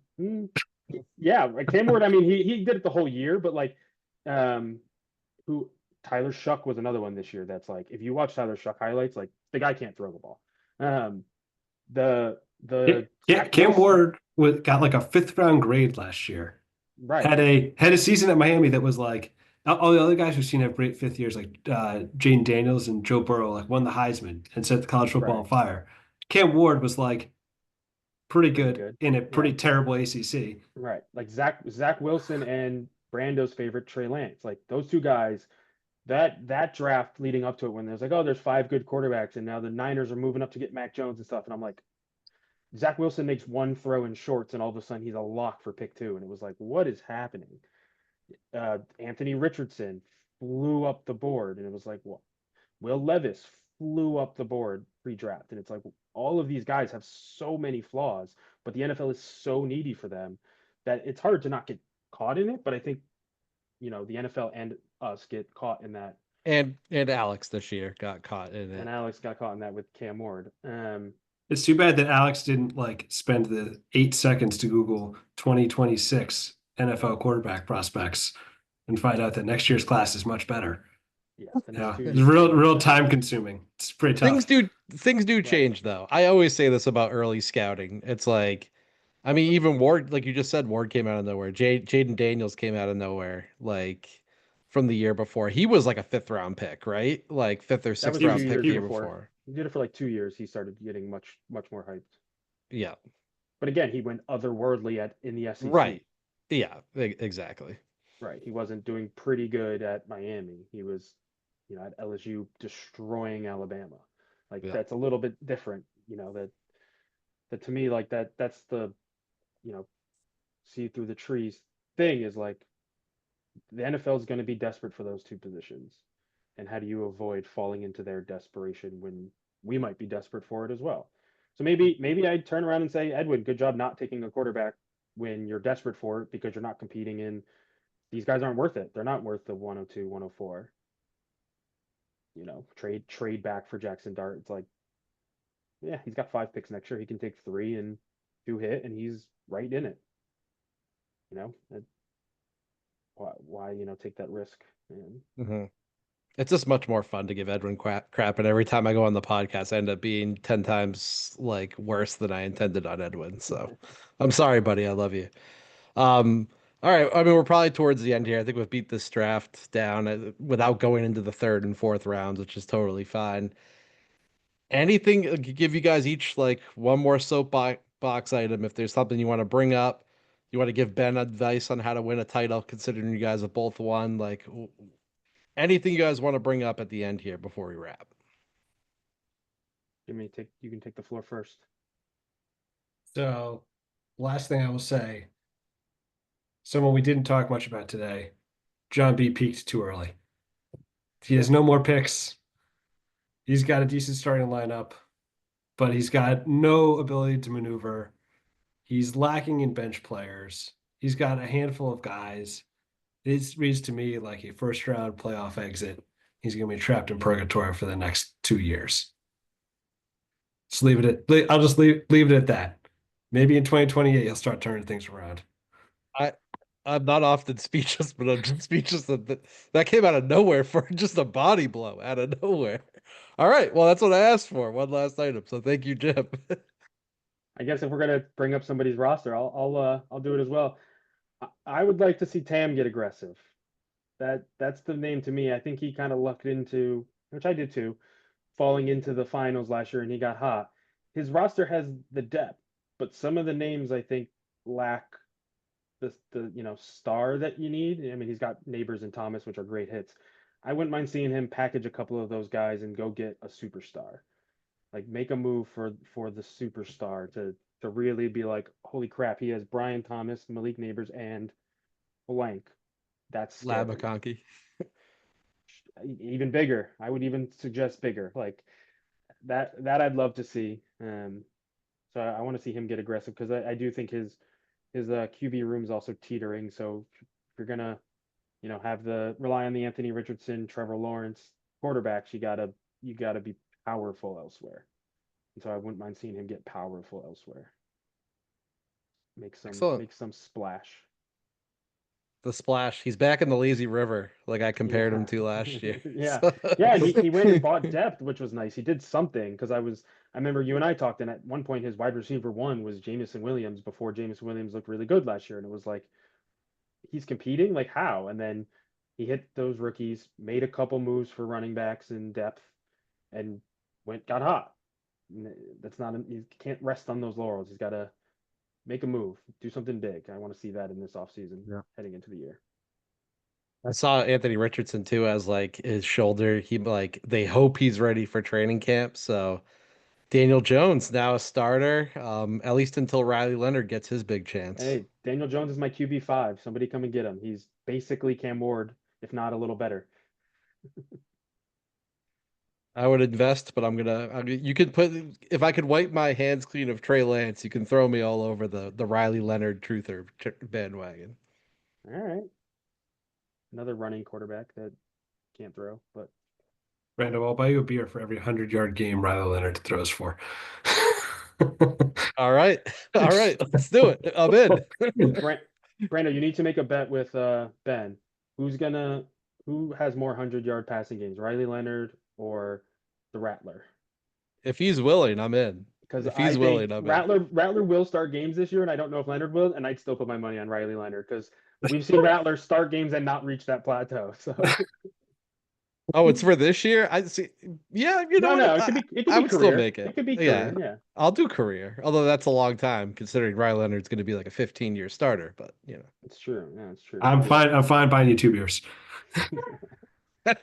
yeah, Cam Ward. I mean, he did it the whole year, but like, um, who Tyler Shuck was another one this year. That's like, if you watch Tyler Shuck highlights, like the guy can't throw the ball. Um, the Zach Cam Wilson, Ward got like a 5th round grade last year. right, Had a season at Miami that was like all the other guys we've seen have great 5th years, like Jaden Daniels and Joe Burrow, like won the Heisman and set the college football on right, fire. Cam Ward was like pretty pretty good good. in a Yeah, pretty terrible ACC. right. Like Zach Wilson and Brando's favorite Trey Lance. Like those two guys. That draft leading up to it, when there's like, oh, there's 5 good quarterbacks, and now the Niners are moving up to get Mac Jones and stuff, and I'm like, Zach Wilson makes one throw in shorts, and all of a sudden he's a lock for pick 2, and it was like, what is happening? Anthony Richardson flew up the board, and it was like, well, Will Levis flew up the board pre-draft, and it's like all of these guys have so many flaws, but the NFL is so needy for them that it's hard to not get caught in it. But I think the NFL and us get caught in that, And Alex this year got caught in and it. Alex got caught in that with Cam Ward. It's too bad that Alex didn't like spend the 8 seconds to Google 2026 NFL quarterback prospects and find out that next year's class is much better. Yeah, the next Yeah, 2 it's years are much real better. time consuming. It's pretty Things tough. do Right. change though. I always say this about early scouting. It's like, I mean, even Ward, like you just said, Ward came out of nowhere. Jaden Daniels came out of nowhere, like from the year before. He was like a 5th round pick, right? Like 5th or That 6th was a few round He, pick years the year he, before. before. He did it for like 2 years. He started getting much more hyped. Yeah. But again, he went otherworldly in the SEC. Right. Yeah, exactly. Right. He wasn't doing pretty good at Miami. He was, at LSU destroying Alabama. Like Yeah. that's a little bit different, that to me, like that's the, you know, see through the trees thing is like the NFL is going to be desperate for those two positions. And how do you avoid falling into their desperation when we might be desperate for it as well? So maybe I'd turn around and say, Edwin, good job not taking a quarterback when you're desperate for it because you're not competing in these guys aren't worth it. They're not worth the 102, 104. Trade back for Jackson Dart. It's like, yeah, he's got 5 picks next year. He can take 3 and 2 hit, and he's right in it. Why take that risk? And Hmm. It's just much more fun to give Edwin crap, and every time I go on the podcast, I end up being 10 times like worse than I intended on Edwin. So I'm sorry, buddy. I love you. All right. I mean, we're probably towards the end here. I think we've beat this draft down without going into the third and fourth rounds, which is totally fine. Anything, give you guys each like one more soapbox item. If there's something you want to bring up, you want to give Ben advice on how to win a title, considering you guys have both won. Like anything you guys want to bring up at the end here before we wrap. you can take the floor first. So, last thing I will say, someone we didn't talk much about today, John B peaked too early. He has no more picks. He's got a decent starting lineup, but he's got no ability to maneuver. He's lacking in bench players. He's got a handful of guys. It reads to me like a first round playoff exit. He's going to be trapped in purgatory for the next 2 years. Just leave it at, I'll just leave it at that. Maybe in 2028, he'll start turning things around. I I'm not often speechless, but I'm just speechless that came out of nowhere for just a body blow out of nowhere. All right, well that's what I asked for. One last item, so thank you, Jim. I guess if we're gonna bring up somebody's roster, I'll do it as well. I would like to see Tam get aggressive. That's the name to me. I think he kind of lucked into, which I did too, falling into the finals last year and he got hot. His roster has the depth, but some of the names I think lack the star that you need. I mean, he's got Neighbors and Thomas, which are great hits. I wouldn't mind seeing him package a couple of those guys and go get a superstar. Like make a move for the superstar to really be like, holy crap, he has Brian Thomas, Malik Neighbors, and blank. That's Lab scary. McConkey. Even bigger. I would even suggest bigger. Like that I'd love to see. So I want to see him get aggressive because I do think his QB room is also teetering. So if you're gonna have the rely on the Anthony Richardson, Trevor Lawrence quarterbacks, you gotta be powerful elsewhere. And so I wouldn't mind seeing him get powerful elsewhere. Make some Excellent. make some splash. The splash. He's back in the lazy river, like I compared him Yeah. to last year. Yeah. So- Yeah, he went and bought depth, which was nice. He did something because I remember you and I talked, and at one point his wide receiver one was Jamison Williams before Jamison Williams looked really good last year. And it was like, he's competing? Like how? And then he hit those rookies, made a couple moves for running backs in depth, and got hot. That's not he can't rest on those laurels. He's gotta make a move, do something big. I want to see that in this offseason Yeah. heading into the year. I saw Anthony Richardson too as like his shoulder. He like they hope he's ready for training camp. So Daniel Jones now a starter, at least until Riley Leonard gets his big chance. Hey, Daniel Jones is my QB5. Somebody come and get him. He's basically Cam Ward, if not a little better. I would invest, but you could put if I could wipe my hands clean of Trey Lance, you can throw me all over the Riley Leonard truther bandwagon. All right. Another running quarterback that can't throw, but Randall, I'll buy you a beer for every 100-yard game Riley Leonard throws for. All right. All right, let's do it. I'm in. Brando, you need to make a bet with Ben. Who has more 100-yard passing games, Riley Leonard or the Rattler? If he's willing, I'm in. Because If I he's think willing, I'm in. Rattler will start games this year, and I don't know if Leonard will, and I'd still put my money on Riley Leonard because we've seen Rattler start games and not reach that plateau. So Oh, it's for this year? I see. Yeah, you know No, what? no, it could I be would still career. make it. It could be Yeah, career. Yeah, I'll do career. Although that's a long time considering Ryan Leonard's going to be like a 15-year starter, but you it's true. Yeah, it's true. I'm fine. I'm fine buying you 2 beers. know.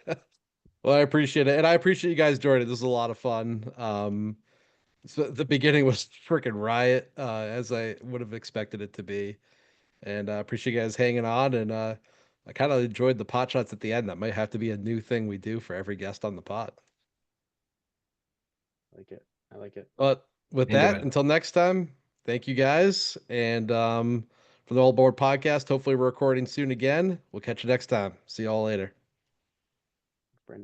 Well, I appreciate it. And I appreciate you guys joining. This was a lot of fun. So the beginning was freaking riot, as I would have expected it to be. And I appreciate you guys hanging on. And I kind of enjoyed the pot shots at the end. That might have to be a new thing we do for every guest on the pod. I like it. I like it. But with Into that, it. until next time, thank you guys. And for the All Board podcast, hopefully we're recording soon again. We'll catch you next time. See y'all later.